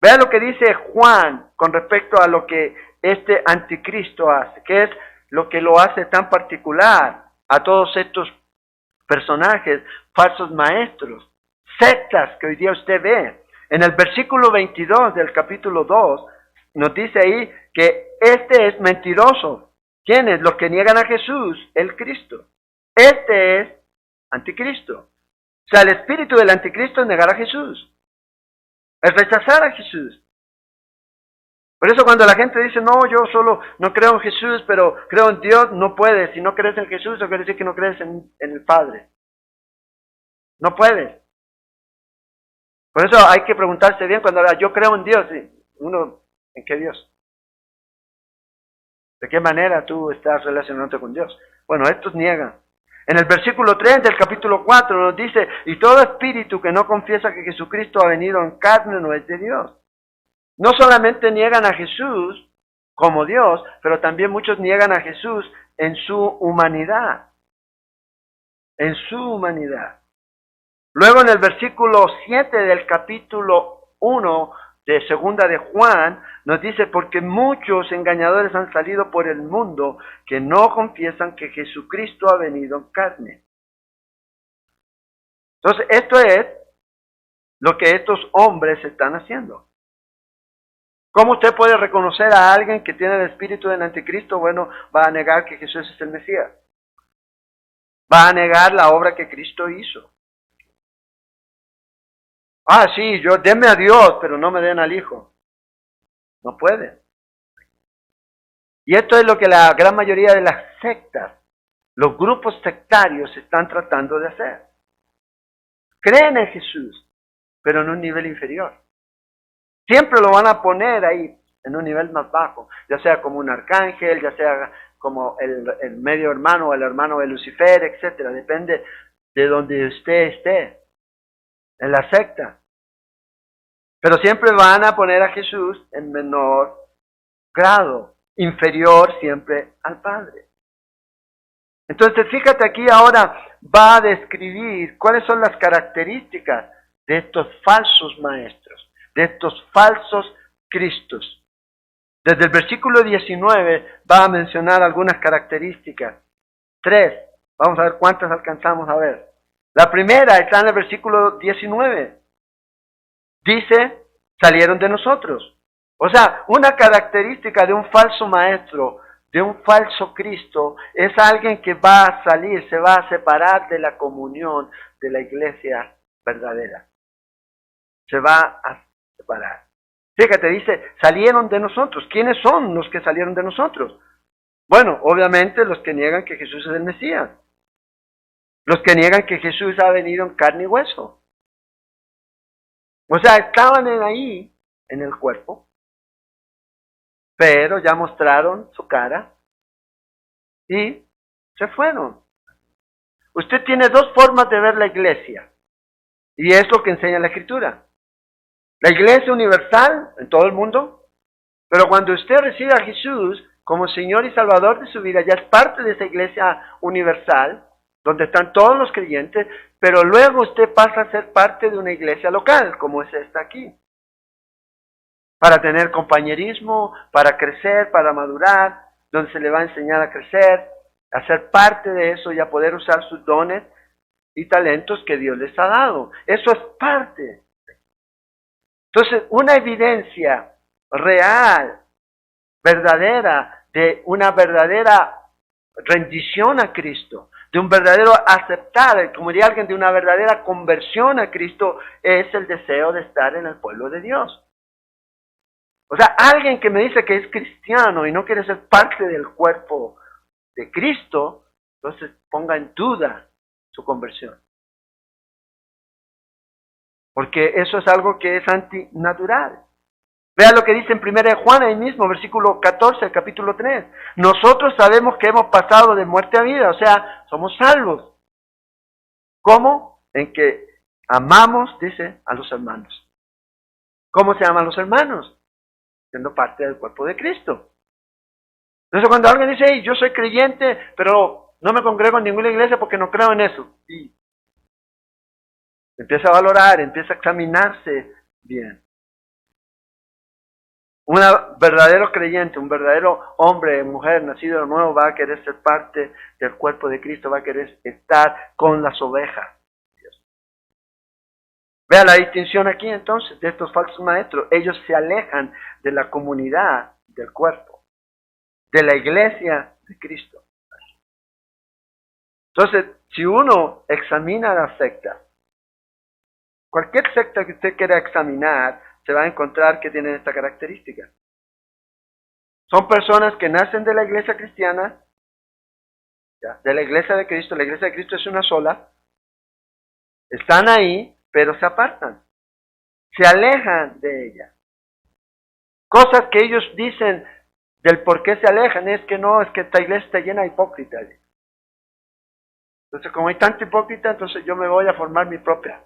Vea lo que dice Juan con respecto a lo que este anticristo hace, que es lo que lo hace tan particular a todos estos personajes, falsos maestros, sectas que hoy día usted ve. En el versículo 22 del capítulo 2 nos dice ahí que este es mentiroso. ¿Quiénes? Los que niegan a Jesús, el Cristo. Este es anticristo. O sea, el espíritu del anticristo es negar a Jesús. Es rechazar a Jesús. Por eso cuando la gente dice, no, yo solo no creo en Jesús, pero creo en Dios, no puedes. Si no crees en Jesús, eso quiere decir que no crees en el Padre. No puedes. Por eso hay que preguntarse bien cuando yo creo en Dios. Uno, ¿en qué Dios? ¿De qué manera tú estás relacionándote con Dios? Bueno, estos niegan. En el versículo 3 del capítulo 4 nos dice, y todo espíritu que no confiesa que Jesucristo ha venido en carne no es de Dios. No solamente niegan a Jesús como Dios, pero también muchos niegan a Jesús en su humanidad. En su humanidad. Luego en el versículo 7 del capítulo 1 de segunda de Juan, nos dice, porque muchos engañadores han salido por el mundo que no confiesan que Jesucristo ha venido en carne. Entonces, esto es lo que estos hombres están haciendo. ¿Cómo usted puede reconocer a alguien que tiene el espíritu del anticristo? Bueno, va a negar que Jesús es el Mesías. Va a negar la obra que Cristo hizo. Ah, sí, denme a Dios, pero no me den al Hijo. No puede. Y esto es lo que la gran mayoría de las sectas, los grupos sectarios están tratando de hacer. Creen en Jesús, pero en un nivel inferior. Siempre lo van a poner ahí, en un nivel más bajo, ya sea como un arcángel, ya sea como el medio hermano o el hermano de Lucifer, etcétera. Depende de donde usted esté, en la secta. Pero siempre van a poner a Jesús en menor grado, inferior siempre al Padre. Entonces, fíjate aquí ahora va a describir cuáles son las características de estos falsos maestros, de estos falsos Cristos. Desde el versículo 19 va a mencionar algunas características. 3. Vamos a ver cuántas alcanzamos a ver. La primera está en el versículo 19. Dice, salieron de nosotros. O sea, una característica de un falso maestro, de un falso Cristo, es alguien que va a salir, se va a separar de la comunión de la iglesia verdadera. Se va a separar. Fíjate, dice, salieron de nosotros. ¿Quiénes son los que salieron de nosotros? Bueno, obviamente los que niegan que Jesús es el Mesías. Los que niegan que Jesús ha venido en carne y hueso. O sea, estaban ahí, en el cuerpo, pero ya mostraron su cara y se fueron. Usted tiene dos formas de ver la iglesia, y es lo que enseña la Escritura. La iglesia universal en todo el mundo, pero cuando usted recibe a Jesús como Señor y Salvador de su vida, ya es parte de esa iglesia universal, donde están todos los creyentes, pero luego usted pasa a ser parte de una iglesia local, como es esta aquí. Para tener compañerismo, para crecer, para madurar, donde se le va a enseñar a crecer, a ser parte de eso y a poder usar sus dones y talentos que Dios les ha dado. Eso es parte. Entonces, una evidencia real, verdadera, de una verdadera rendición a Cristo, de un verdadero aceptar, como diría alguien, de una verdadera conversión a Cristo, es el deseo de estar en el pueblo de Dios. O sea, alguien que me dice que es cristiano y no quiere ser parte del cuerpo de Cristo, entonces ponga en duda su conversión. Porque eso es algo que es antinatural. Vea lo que dice en 1 de Juan, ahí mismo, versículo 14, capítulo 3. Nosotros sabemos que hemos pasado de muerte a vida, o sea, somos salvos. ¿Cómo? En que amamos, dice, a los hermanos. ¿Cómo se aman los hermanos? Siendo parte del cuerpo de Cristo. Entonces cuando alguien dice, hey, yo soy creyente, pero no me congrego en ninguna iglesia porque no creo en eso. Y empieza a valorar, empieza a examinarse bien. Un verdadero creyente, un verdadero hombre, mujer, nacido de nuevo, va a querer ser parte del cuerpo de Cristo, va a querer estar con las ovejas. Vea la distinción aquí entonces de estos falsos maestros. Ellos se alejan de la comunidad del cuerpo, de la iglesia de Cristo. Entonces, si uno examina las sectas, cualquier secta que usted quiera examinar, se va a encontrar que tienen esta característica. Son personas que nacen de la iglesia cristiana, de la iglesia de Cristo. La iglesia de Cristo es una sola. Están ahí, pero se apartan. Se alejan de ella. Cosas que ellos dicen del por qué se alejan es que no, es que esta iglesia está llena de hipócritas. Entonces, como hay tanto hipócrita, entonces yo me voy a formar mi propia.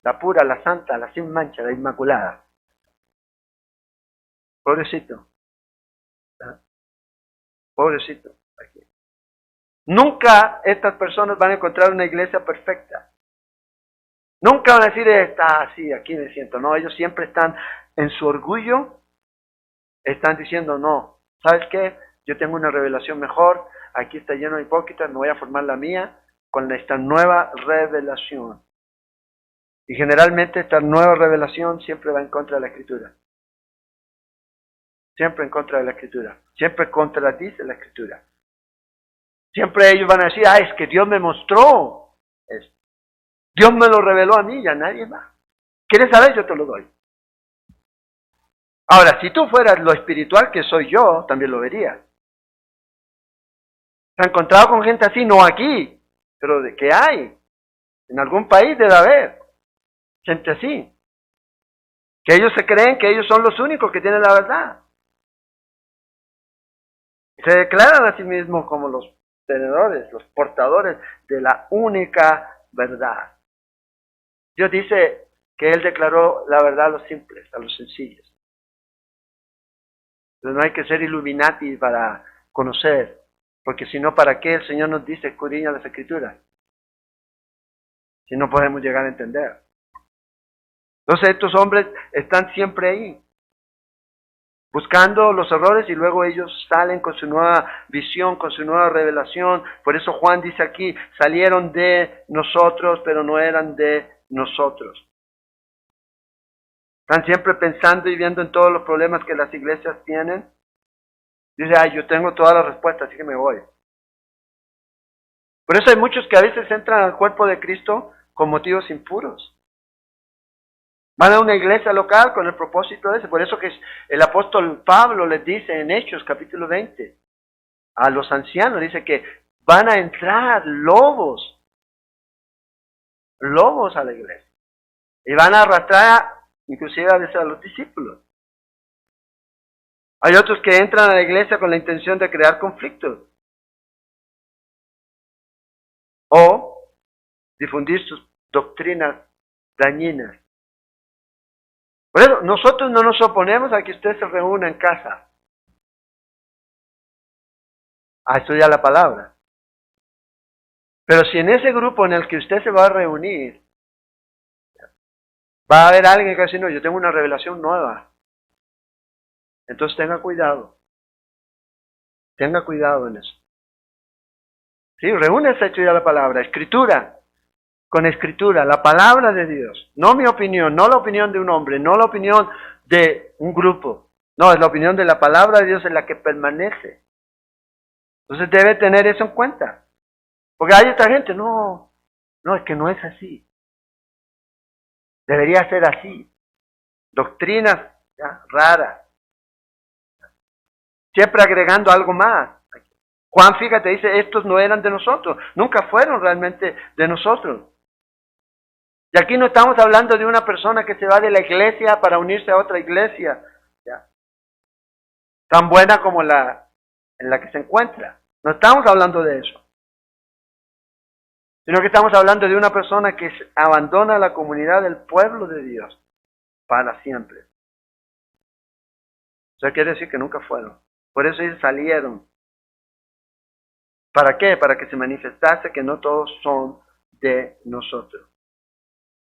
La pura, la santa, la sin mancha, la inmaculada. Pobrecito. ¿Ah? Pobrecito. Aquí. Nunca estas personas van a encontrar una iglesia perfecta. Nunca van a decir, está así, aquí me siento. No, ellos siempre están en su orgullo, están diciendo, no, ¿sabes qué? Yo tengo una revelación mejor, aquí está lleno de hipócritas, me voy a formar la mía con esta nueva revelación. Y generalmente esta nueva revelación siempre va en contra de la Escritura. Siempre en contra de la Escritura. Siempre contradice la Escritura. Siempre ellos van a decir, es que Dios me mostró esto. Dios me lo reveló a mí y a nadie más. ¿Quieres saber? Yo te lo doy. Ahora, si tú fueras lo espiritual que soy yo, también lo verías. ¿Se ha encontrado con gente así? No aquí, pero ¿de qué hay? En algún país debe haber gente así. Que ellos se creen que ellos son los únicos que tienen la verdad. Se declaran a sí mismos como los tenedores, los portadores de la única verdad. Dios dice que Él declaró la verdad a los simples, a los sencillos. Entonces no hay que ser Illuminati para conocer, porque si no, ¿para qué el Señor nos dice escudriña las Escrituras? Si no podemos llegar a entender. Entonces estos hombres están siempre ahí, buscando los errores y luego ellos salen con su nueva visión, con su nueva revelación. Por eso Juan dice aquí, salieron de nosotros, pero no eran de nosotros. Están siempre pensando y viendo en todos los problemas que las iglesias tienen. Dice, yo tengo todas las respuestas, así que me voy. Por eso hay muchos que a veces entran al cuerpo de Cristo con motivos impuros. Van a una iglesia local con el propósito de ese. Por eso que el apóstol Pablo les dice en Hechos capítulo 20, a los ancianos, dice que van a entrar lobos a la iglesia. Y van a arrastrar inclusive a veces a los discípulos. Hay otros que entran a la iglesia con la intención de crear conflictos. O difundir sus doctrinas dañinas. Por eso, nosotros no nos oponemos a que usted se reúna en casa a estudiar la palabra. Pero si en ese grupo en el que usted se va a reunir, va a haber alguien que va a decir, no, yo tengo una revelación nueva. Entonces tenga cuidado. Tenga cuidado en eso. Sí, reúnese a estudiar la palabra, escritura. Con escritura, la palabra de Dios, no mi opinión, no la opinión de un hombre, no la opinión de un grupo, no, es la opinión de la palabra de Dios en la que permanece. Entonces debe tener eso en cuenta, porque hay esta gente, no, es que no es así, debería ser así, doctrinas raras, siempre agregando algo más. Juan, fíjate, dice, estos no eran de nosotros, nunca fueron realmente de nosotros. Y aquí no estamos hablando de una persona que se va de la iglesia para unirse a otra iglesia. ¿ya? Tan buena como la en la que se encuentra. No estamos hablando de eso, sino que estamos hablando de una persona que abandona la comunidad del pueblo de Dios para siempre. O sea, quiere decir que nunca fueron. Por eso ellos salieron. ¿Para qué? Para que se manifestase que no todos son de nosotros.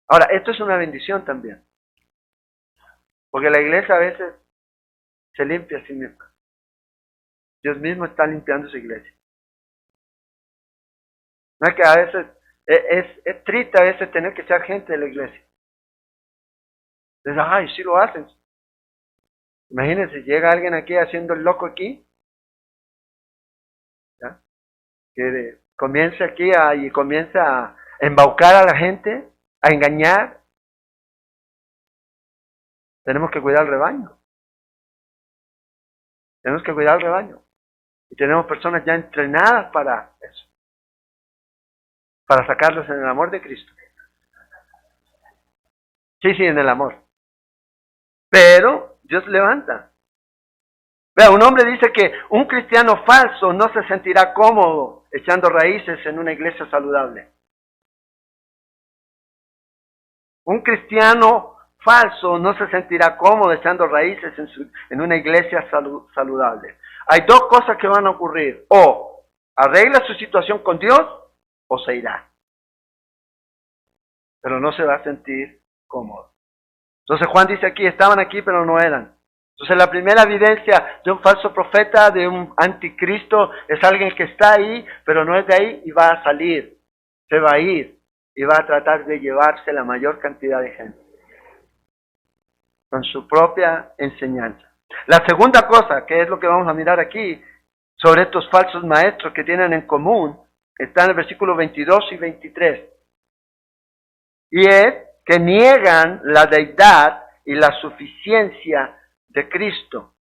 Ahora, esto es una bendición también. Porque la iglesia a veces se limpia a sí misma. Dios mismo está limpiando su iglesia. No es que a veces es triste a veces tener que echar gente de la iglesia. Entonces, ay, sí lo hacen. Imagínense, llega alguien aquí haciendo el loco aquí, ¿ya? Que comience aquí y comienza a embaucar a la gente, a engañar. Tenemos que cuidar el rebaño. Tenemos que cuidar el rebaño. Y tenemos personas ya entrenadas para eso. Para sacarlos en el amor de Cristo. Sí, en el amor. Pero Dios levanta. Vea, un hombre dice que un cristiano falso no se sentirá cómodo echando raíces en una iglesia saludable. Un cristiano falso no se sentirá cómodo echando raíces en una iglesia saludable. Hay dos cosas que van a ocurrir. O arregla su situación con Dios o se irá. Pero no se va a sentir cómodo. Entonces Juan dice aquí, estaban aquí pero no eran. Entonces la primera evidencia de un falso profeta, de un anticristo, es alguien que está ahí, pero no es de ahí y va a salir. Se va a ir y va a tratar de llevarse la mayor cantidad de gente. Con su propia enseñanza. La segunda cosa, que es lo que vamos a mirar aquí, sobre estos falsos maestros que tienen en común, está en el versículo 22 y 23. Y es que niegan la deidad y la suficiencia de Cristo.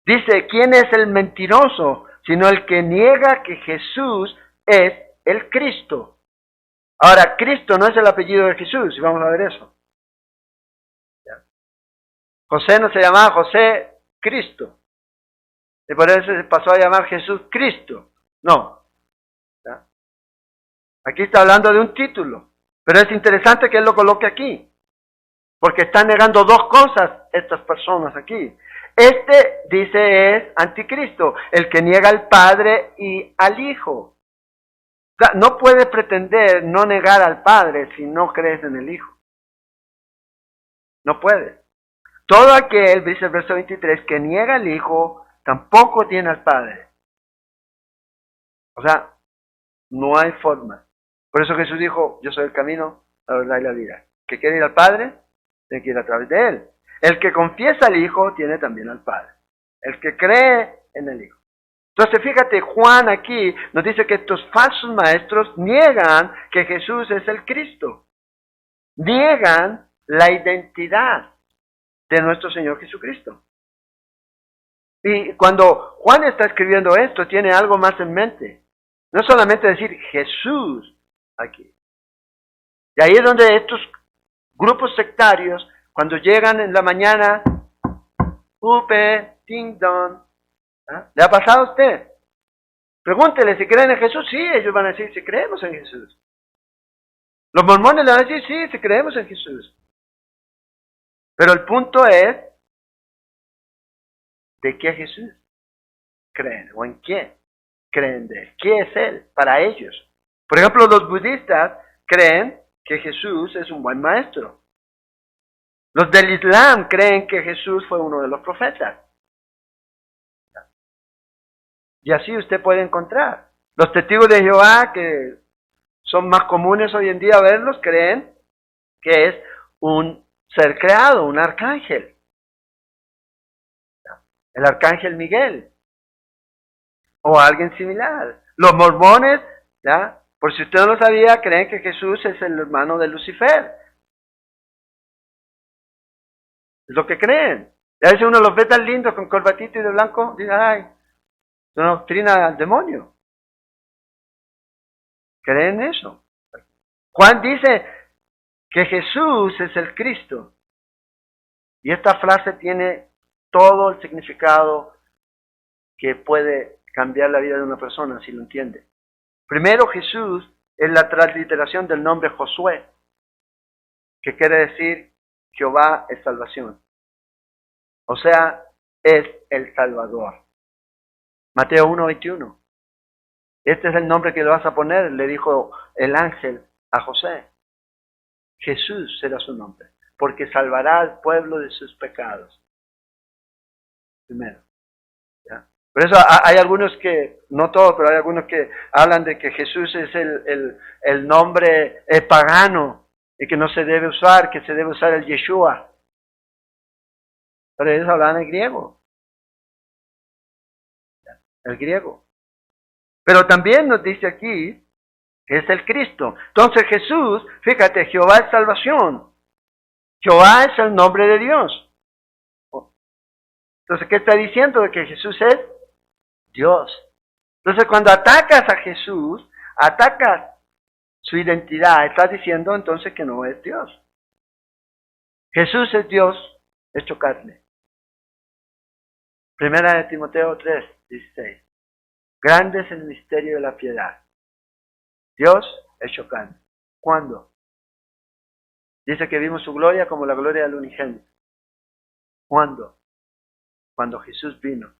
Dice, ¿quién es el mentiroso? Sino el que niega que Jesús es el Cristo. Ahora, Cristo no es el apellido de Jesús, y vamos a ver eso. ¿Ya? José no se llamaba José Cristo. Y por eso se pasó a llamar Jesús Cristo. No. ¿Ya? Aquí está hablando de un título. Pero es interesante que él lo coloque aquí. Porque están negando dos cosas estas personas aquí. Este, dice, es anticristo, el que niega al Padre y al Hijo. No puedes pretender no negar al Padre si no crees en el Hijo. No puedes. Todo aquel, dice el verso 23, que niega al Hijo, tampoco tiene al Padre. O sea, no hay forma. Por eso Jesús dijo, yo soy el camino, la verdad y la vida. ¿Que quiere ir al Padre? Tiene que ir a través de Él. El que confiesa al Hijo tiene también al Padre. El que cree en el Hijo. Entonces fíjate, Juan aquí nos dice que estos falsos maestros niegan que Jesús es el Cristo. Niegan la identidad de nuestro Señor Jesucristo. Y cuando Juan está escribiendo esto, tiene algo más en mente. No solamente decir Jesús aquí. Y ahí es donde estos grupos sectarios, cuando llegan en la mañana, upe, ting dong, ¿ah? ¿Le ha pasado a usted? Pregúntele si creen en Jesús. Sí, ellos van a decir, si creemos en Jesús. Los mormones le van a decir, sí, si creemos en Jesús. Pero el punto es, ¿de qué Jesús creen? ¿O en quién creen de Él? ¿Qué es Él para ellos? Por ejemplo, los budistas creen que Jesús es un buen maestro. Los del Islam creen que Jesús fue uno de los profetas. Y así usted puede encontrar. Los testigos de Jehová, que son más comunes hoy en día verlos, creen que es un ser creado, un arcángel. El arcángel Miguel. O alguien similar. Los mormones, ¿ya? Por si usted no lo sabía, creen que Jesús es el hermano de Lucifer. Es lo que creen. Y a veces uno los ve tan lindos con corbatito y de blanco, dice, ay, es una doctrina del demonio. ¿Creen eso? Juan dice que Jesús es el Cristo. Y esta frase tiene todo el significado que puede cambiar la vida de una persona, si lo entiende. Primero, Jesús es la transliteración del nombre Josué, que quiere decir Jehová es salvación. O sea, es el Salvador. Mateo 1:21. Este es el nombre que le vas a poner, le dijo el ángel a José. Jesús será su nombre, porque salvará al pueblo de sus pecados. Primero. ¿Ya? Por eso hay algunos que, no todos, pero hay algunos que hablan de que Jesús es el nombre pagano y que no se debe usar, que se debe usar el Yeshua. Pero ellos hablan el griego. El griego. Pero también nos dice aquí que es el Cristo. Entonces Jesús, fíjate, Jehová es salvación. Jehová es el nombre de Dios. Entonces, ¿qué está diciendo? De que Jesús es Dios. Entonces, cuando atacas a Jesús, atacas su identidad, estás diciendo entonces que no es Dios. Jesús es Dios hecho carne. Primera de Timoteo 3:16. Grande es el misterio de la piedad. Dios hecho carne. ¿Cuándo? Dice que vimos su gloria como la gloria del unigénito. ¿Cuándo? Cuando Jesús vino.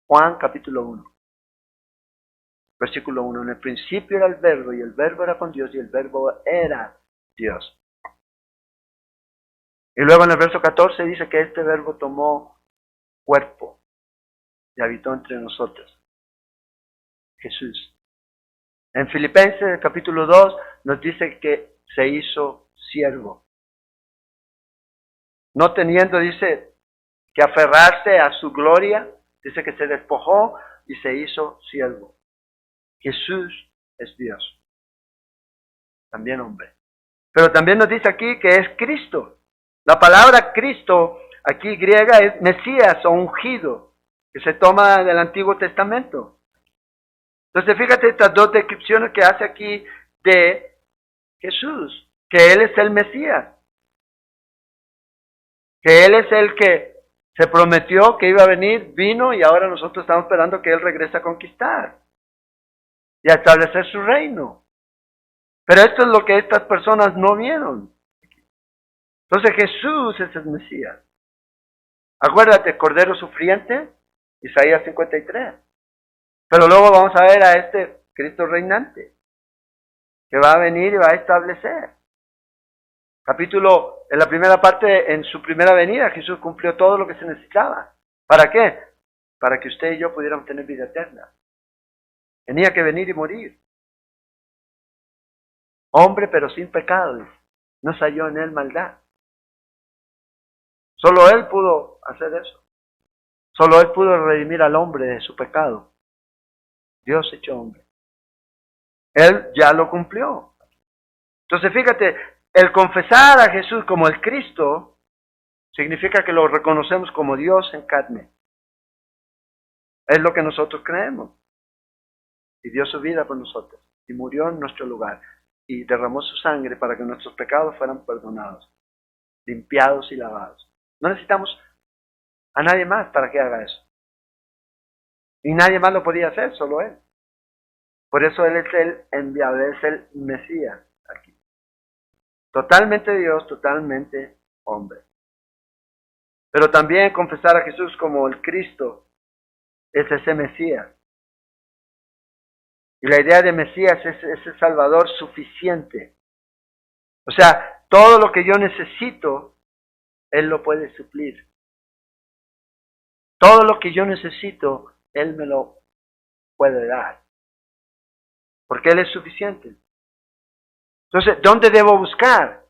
Juan capítulo 1. Versículo 1. En el principio era el verbo y el verbo era con Dios y el verbo era Dios. Y luego en el verso 14 dice que este verbo tomó cuerpo y habitó entre nosotros. Jesús. En Filipenses capítulo 2 nos dice que se hizo siervo. No teniendo, dice, que aferrarse a su gloria, dice que se despojó y se hizo siervo. Jesús es Dios. También hombre. Pero también nos dice aquí que es Cristo. La palabra Cristo aquí griega es Mesías o ungido, que se toma del Antiguo Testamento. Entonces fíjate estas dos descripciones que hace aquí de Jesús, que Él es el Mesías, que Él es el que se prometió que iba a venir, vino y ahora nosotros estamos esperando que Él regrese a conquistar y a establecer su reino. Pero esto es lo que estas personas no vieron. Entonces Jesús es el Mesías. Acuérdate, Cordero Sufriente, Isaías 53. Pero luego vamos a ver a este Cristo reinante, que va a venir y va a establecer. Capítulo, en la primera parte, en su primera venida, Jesús cumplió todo lo que se necesitaba. ¿Para qué? Para que usted y yo pudiéramos tener vida eterna. Tenía que venir y morir. Hombre, pero sin pecado. No se halló en él maldad. Solo Él pudo hacer eso. Solo Él pudo redimir al hombre de su pecado. Dios hecho hombre. Él ya lo cumplió. Entonces fíjate, el confesar a Jesús como el Cristo significa que lo reconocemos como Dios en carne. Es lo que nosotros creemos. Y dio su vida por nosotros. Y murió en nuestro lugar. Y derramó su sangre para que nuestros pecados fueran perdonados, limpiados y lavados. No necesitamos a nadie más para que haga eso. Y nadie más lo podía hacer, solo Él. Por eso Él es el enviado, Él es el Mesías aquí. Totalmente Dios, totalmente hombre. Pero también confesar a Jesús como el Cristo es ese Mesías. Y la idea de Mesías es ese Salvador suficiente. O sea, todo lo que yo necesito, Él lo puede suplir. Todo lo que yo necesito, Él me lo puede dar. Porque Él es suficiente. Entonces, ¿dónde debo buscar?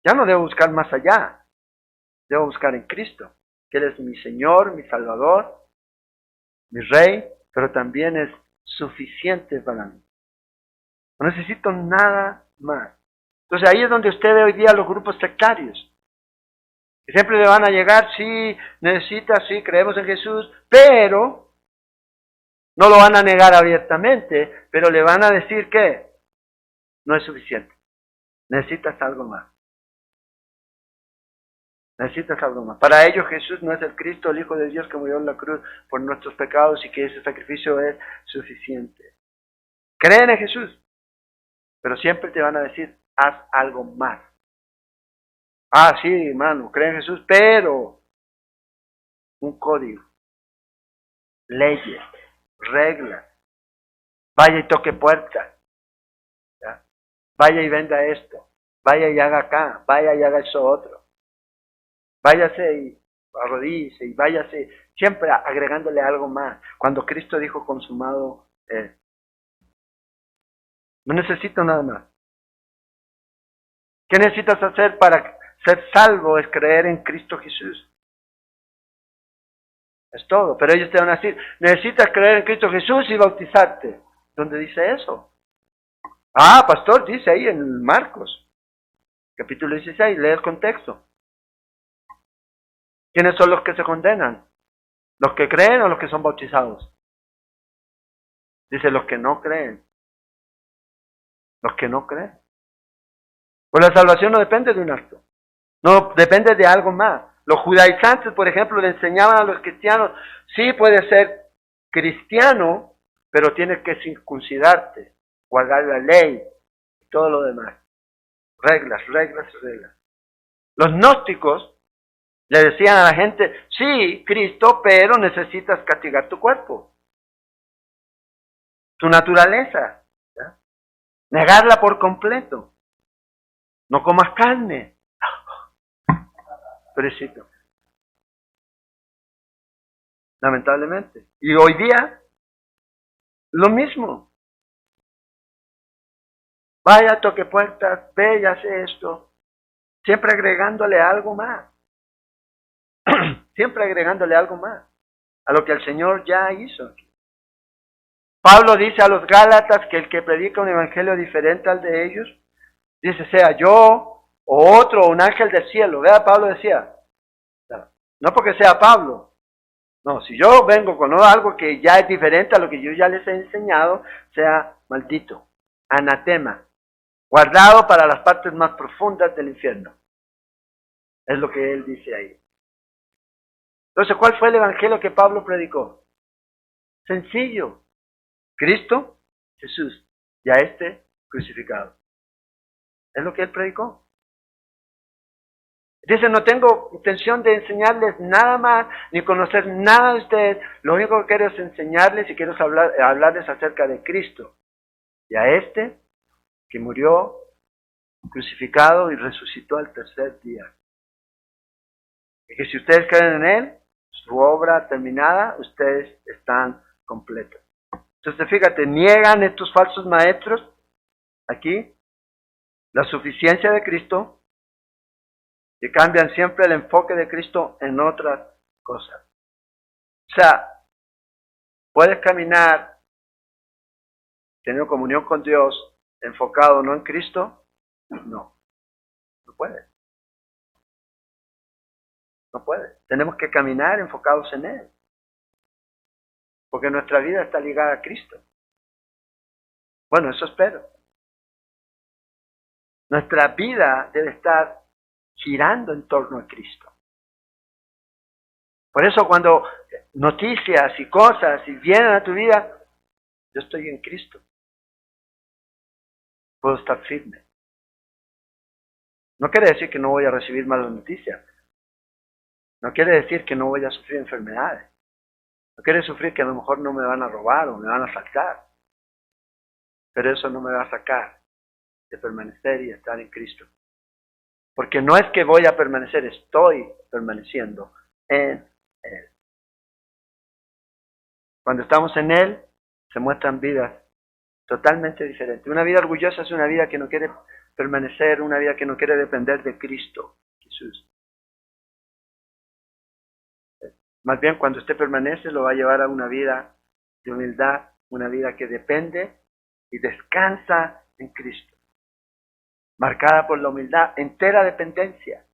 Ya no debo buscar más allá. Debo buscar en Cristo, que Él es mi Señor, mi Salvador, mi Rey, pero también es suficiente para mí. No necesito nada más. Entonces ahí es donde usted ve hoy día los grupos sectarios. Que siempre le van a llegar, sí, necesita, sí, creemos en Jesús, pero no lo van a negar abiertamente, pero le van a decir que no es suficiente. Necesitas algo más. Necesitas algo más. Para ello Jesús no es el Cristo, el Hijo de Dios que murió en la cruz por nuestros pecados y que ese sacrificio es suficiente. Creen en Jesús, pero siempre te van a decir, haz algo más. Ah, sí, hermano, creen en Jesús, pero un código, leyes, reglas. Vaya y toque puertas. ¿Ya? Vaya y venda esto. Vaya y haga acá. Vaya y haga eso otro. Váyase y arrodíllese y váyase, siempre agregándole algo más. Cuando Cristo dijo consumado es. No necesito nada más. ¿Qué necesitas hacer para ser salvo? Es creer en Cristo Jesús. Es todo. Pero ellos te van a decir, necesitas creer en Cristo Jesús y bautizarte. ¿Dónde dice eso? Ah, pastor, dice ahí en Marcos, capítulo 16, lee el contexto. ¿Quiénes son los que se condenan? ¿Los que creen o los que son bautizados? Dice los que no creen. Los que no creen. Pues la salvación no depende de un acto. No, depende de algo más. Los judaizantes, por ejemplo, le enseñaban a los cristianos, sí puedes ser cristiano, pero tienes que circuncidarte, guardar la ley y todo lo demás. Reglas, reglas, reglas. Los gnósticos le decían a la gente, sí, Cristo, pero necesitas castigar tu cuerpo, tu naturaleza, ¿ya? Negarla por completo. No comas carne. Pobrecito. Lamentablemente. Y hoy día, lo mismo. Vaya, toque puertas, ve y hace esto. Siempre agregándole algo más. Siempre agregándole algo más. A lo que el Señor ya hizo. Pablo dice a los Gálatas que el que predica un evangelio diferente al de ellos, dice, sea yo o otro, o un ángel del cielo. Vea, Pablo decía, no porque sea Pablo, no, si yo vengo con algo que ya es diferente a lo que yo ya les he enseñado, sea maldito, anatema, guardado para las partes más profundas del infierno. Es lo que él dice ahí. Entonces, ¿cuál fue el evangelio que Pablo predicó? Sencillo. Cristo, Jesús, y a este crucificado. Es lo que él predicó. Dice, no tengo intención de enseñarles nada más, ni conocer nada de ustedes. Lo único que quiero es enseñarles y quiero hablarles acerca de Cristo. Y a este que murió crucificado y resucitó al tercer día. Y que si ustedes creen en Él, su obra terminada, ustedes están completos. Entonces, fíjate, niegan estos falsos maestros aquí la suficiencia de Cristo y cambian siempre el enfoque de Cristo en otras cosas. O sea, puedes caminar, tener comunión con Dios, enfocado no en Cristo, no puedes. No puede. Tenemos que caminar enfocados en Él. Porque nuestra vida está ligada a Cristo. Bueno, eso espero. Nuestra vida debe estar girando en torno a Cristo. Por eso cuando noticias y cosas y vienen a tu vida, yo estoy en Cristo. Puedo estar firme. No quiere decir que no voy a recibir malas noticias. No quiere decir que no voy a sufrir enfermedades. No quiere sufrir que a lo mejor no me van a robar o me van a asaltar. Pero eso no me va a sacar de permanecer y estar en Cristo. Porque no es que voy a permanecer, estoy permaneciendo en Él. Cuando estamos en Él, se muestran vidas totalmente diferentes. Una vida orgullosa es una vida que no quiere permanecer, una vida que no quiere depender de Cristo Jesús. Más bien, cuando usted permanece, lo va a llevar a una vida de humildad, una vida que depende y descansa en Cristo. Marcada por la humildad, entera dependencia.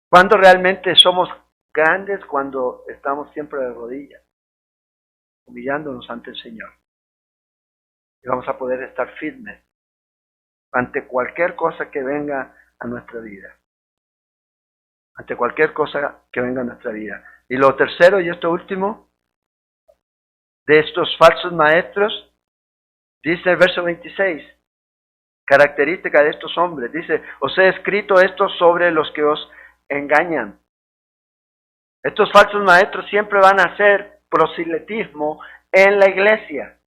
Cuando realmente somos grandes, cuando estamos siempre de rodillas, humillándonos ante el Señor. Y vamos a poder estar firmes ante cualquier cosa que venga a nuestra vida. ante cualquier cosa que venga a nuestra vida. Y lo tercero y esto último, de estos falsos maestros, dice el verso 26, característica de estos hombres, dice, os he escrito esto sobre los que os engañan. Estos falsos maestros siempre van a hacer proselitismo en la iglesia.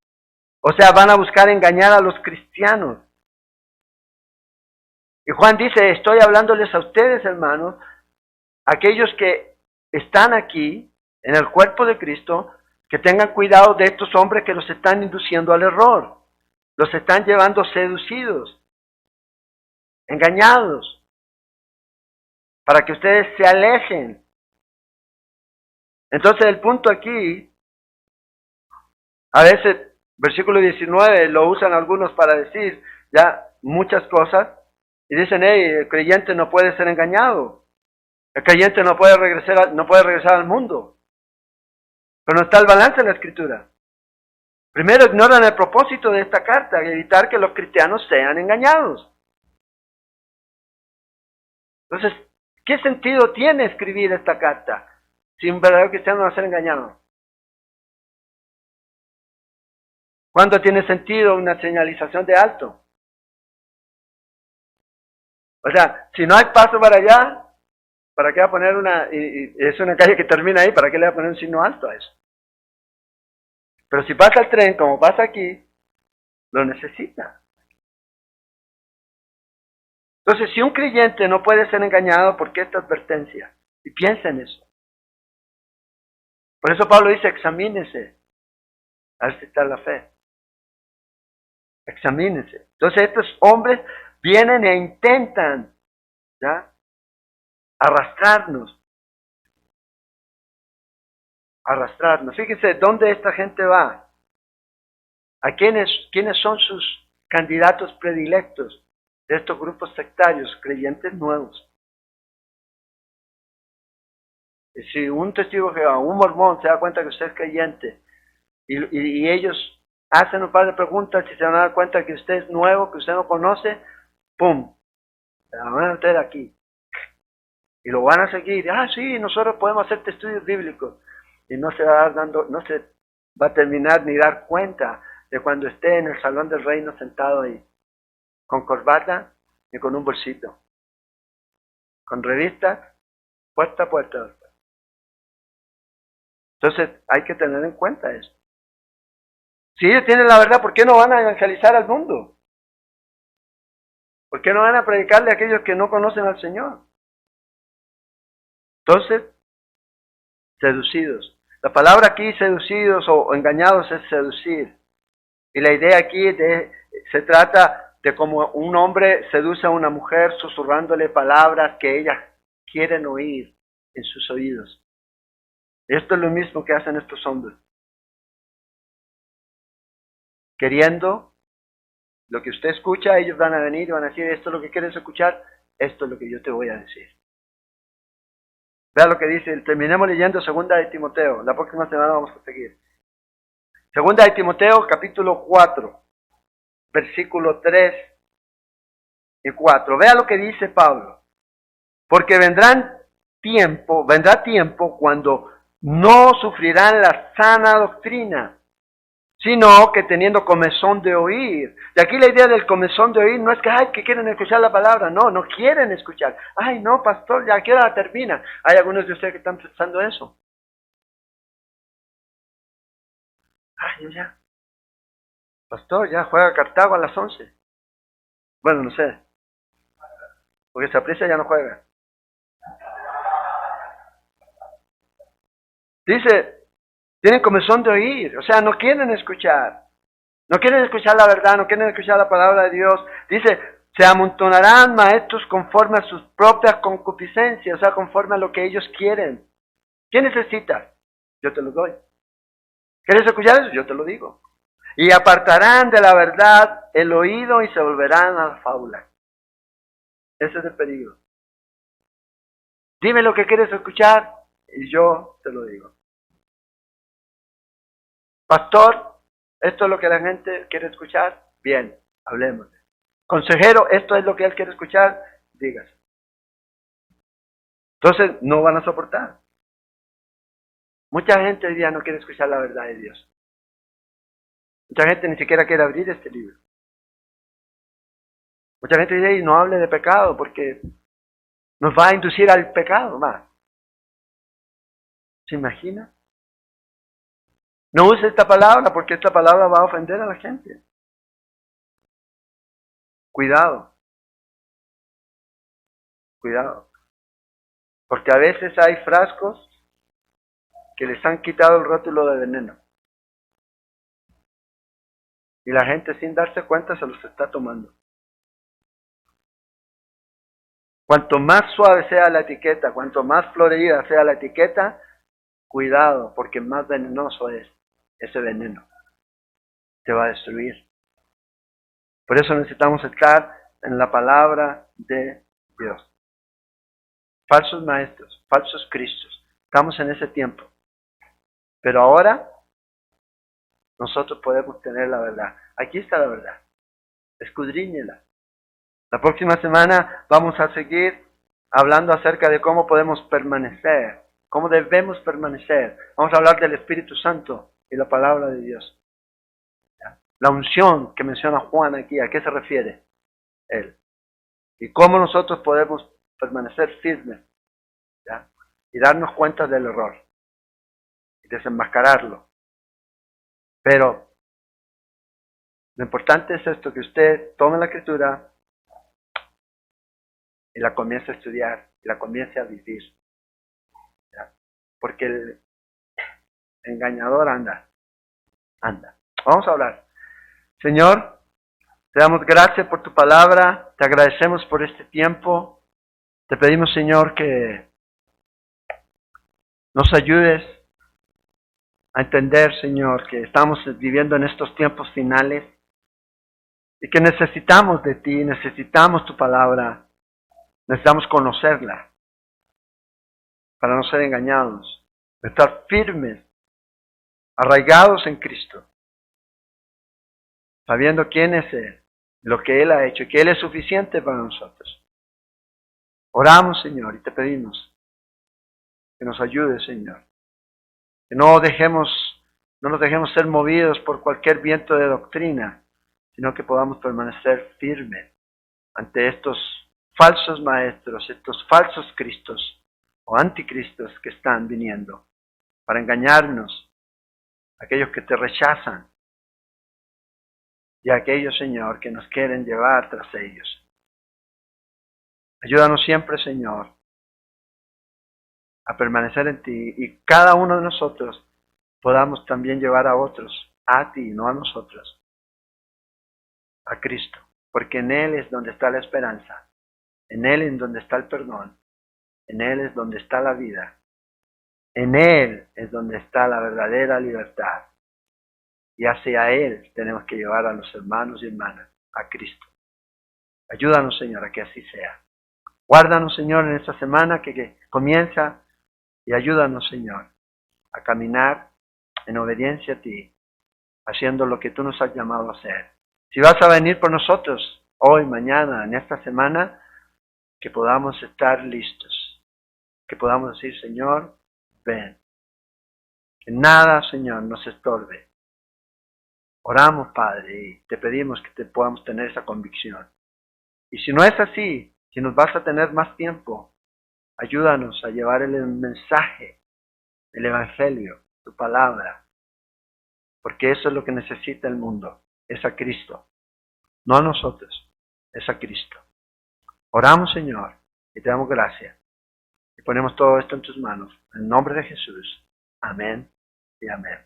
O sea, van a buscar engañar a los cristianos. Y Juan dice, estoy hablándoles a ustedes, hermanos, aquellos que están aquí, en el cuerpo de Cristo, que tengan cuidado de estos hombres que los están induciendo al error. Los están llevando seducidos, engañados, para que ustedes se alejen. Entonces el punto aquí, a veces, versículo 19, lo usan algunos para decir ya muchas cosas, y dicen, hey, el creyente no puede ser engañado, el creyente no puede regresar al mundo. Pero no está el balance en la Escritura. Primero ignoran el propósito de esta carta, evitar que los cristianos sean engañados. Entonces, ¿qué sentido tiene escribir esta carta si un verdadero cristiano no va a ser engañado? ¿Cuándo tiene sentido una señalización de alto? O sea, si no hay paso para allá, ¿para qué va a poner es una calle que termina ahí, ¿para qué le va a poner un signo alto a eso? Pero si pasa el tren, como pasa aquí, lo necesita. Entonces, si un creyente no puede ser engañado, ¿por qué esta advertencia? Y piensa en eso. Por eso Pablo dice, examínese, a ver si está la fe. Examínese. Entonces, estos hombres vienen e intentan, ¿ya?, arrastrarnos. Fíjense, ¿dónde esta gente va? ¿A quiénes son sus candidatos predilectos de estos grupos sectarios, creyentes nuevos? Y si un testigo de Jehová, un mormón, se da cuenta que usted es creyente, y ellos hacen un par de preguntas y se van a dar cuenta que usted es nuevo, que usted no conoce, ¡pum!, se la van a meter aquí. Y lo van a seguir. Ah, sí, nosotros podemos hacer estudios bíblicos. Y no se va a terminar ni dar cuenta de cuando esté en el salón del reino sentado ahí, con corbata y con un bolsito, con revistas, puerta a puerta. Entonces hay que tener en cuenta eso. Si ellos tienen la verdad, ¿por qué no van a evangelizar al mundo? ¿Por qué no van a predicarle a aquellos que no conocen al Señor? Entonces, seducidos. La palabra aquí, seducidos o engañados, es seducir. Y la idea aquí se trata de cómo un hombre seduce a una mujer susurrándole palabras que ellas quieren oír en sus oídos. Esto es lo mismo que hacen estos hombres. Queriendo lo que usted escucha, ellos van a venir y van a decir, esto es lo que quieres escuchar, esto es lo que yo te voy a decir. Vea lo que dice, terminemos leyendo 2 de Timoteo, la próxima semana vamos a seguir. 2 de Timoteo, capítulo 4, versículo 3 y 4. Vea lo que dice Pablo. Porque vendrá tiempo cuando no sufrirán la sana doctrina, sino que teniendo comezón de oír. Y aquí la idea del comezón de oír no es que quieren escuchar la palabra, no quieren escuchar. Ay, no, pastor, ya que hora termina. Hay algunos de ustedes que están pensando eso. Ay, ya. Pastor, ya juega Cartago a las 11. Bueno, no sé. Porque Saprissa ya no juega. Dice, tienen comezón de oír, o sea, no quieren escuchar. No quieren escuchar la verdad, no quieren escuchar la palabra de Dios. Dice, se amontonarán maestros conforme a sus propias concupiscencias, o sea, conforme a lo que ellos quieren. ¿Qué necesitas? Yo te lo doy. ¿Quieres escuchar eso? Yo te lo digo. Y apartarán de la verdad el oído y se volverán a la fábula. Ese es el peligro. Dime lo que quieres escuchar y yo te lo digo. Pastor, ¿esto es lo que la gente quiere escuchar? Bien, hablemos. Consejero, ¿esto es lo que él quiere escuchar? Dígase. Entonces no van a soportar. Mucha gente hoy día no quiere escuchar la verdad de Dios. Mucha gente ni siquiera quiere abrir este libro. Mucha gente dice, no hable de pecado porque nos va a inducir al pecado más. ¿Se imagina? No use esta palabra porque esta palabra va a ofender a la gente. Cuidado. Cuidado. Porque a veces hay frascos que les han quitado el rótulo de veneno. Y la gente sin darse cuenta se los está tomando. Cuanto más suave sea la etiqueta, cuanto más florida sea la etiqueta, cuidado, porque más venenoso es ese veneno. Te va a destruir. Por eso necesitamos estar en la palabra de Dios. Falsos maestros, falsos cristos. Estamos en ese tiempo. Pero ahora nosotros podemos tener la verdad. Aquí está la verdad. Escudriñela. La próxima semana vamos a seguir hablando acerca de cómo podemos permanecer, cómo debemos permanecer. Vamos a hablar del Espíritu Santo y la palabra de Dios. La unción que menciona Juan aquí, ¿a qué se refiere él? Y cómo nosotros podemos permanecer firmes, ¿ya? Y darnos cuenta del error y desenmascararlo. Pero lo importante es esto, que usted tome la Escritura y la comience a estudiar, y la comience a vivir. ¿Ya? Porque el engañador anda. Vamos a hablar. Señor, te damos gracias por tu palabra, te agradecemos por este tiempo. Te pedimos, Señor, que nos ayudes a entender, Señor, que estamos viviendo en estos tiempos finales y que necesitamos de ti, necesitamos tu palabra, necesitamos conocerla para no ser engañados, estar firmes, arraigados en Cristo, sabiendo quién es Él, lo que Él ha hecho y que Él es suficiente para nosotros. Oramos, Señor, y te pedimos que nos ayudes, Señor, que no nos dejemos ser movidos por cualquier viento de doctrina, sino que podamos permanecer firmes ante estos falsos maestros, estos falsos cristos o anticristos que están viniendo para engañarnos, aquellos que te rechazan y aquellos, Señor, que nos quieren llevar tras ellos. Ayúdanos siempre, Señor, a permanecer en ti y cada uno de nosotros podamos también llevar a otros, a ti, no a nosotros, a Cristo, porque en Él es donde está la esperanza, en Él es donde está el perdón, en Él es donde está la vida, en Él es donde está la verdadera libertad. Y hacia Él tenemos que llevar a los hermanos y hermanas, a Cristo. Ayúdanos, Señor, a que así sea. Guárdanos, Señor, en esta semana que comienza y ayúdanos, Señor, a caminar en obediencia a ti, haciendo lo que tú nos has llamado a hacer. Si vas a venir por nosotros hoy, mañana, en esta semana, que podamos estar listos, que podamos decir, Señor, ven. Que nada, Señor, nos estorbe. Oramos, Padre, y te pedimos que te podamos tener esa convicción. Y si no es así, si nos vas a tener más tiempo, ayúdanos a llevar el mensaje, el Evangelio, tu palabra, porque eso es lo que necesita el mundo, es a Cristo, no a nosotros, es a Cristo. Oramos, Señor, y te damos gracias. Y ponemos todo esto en tus manos, en el nombre de Jesús. Amén y amén.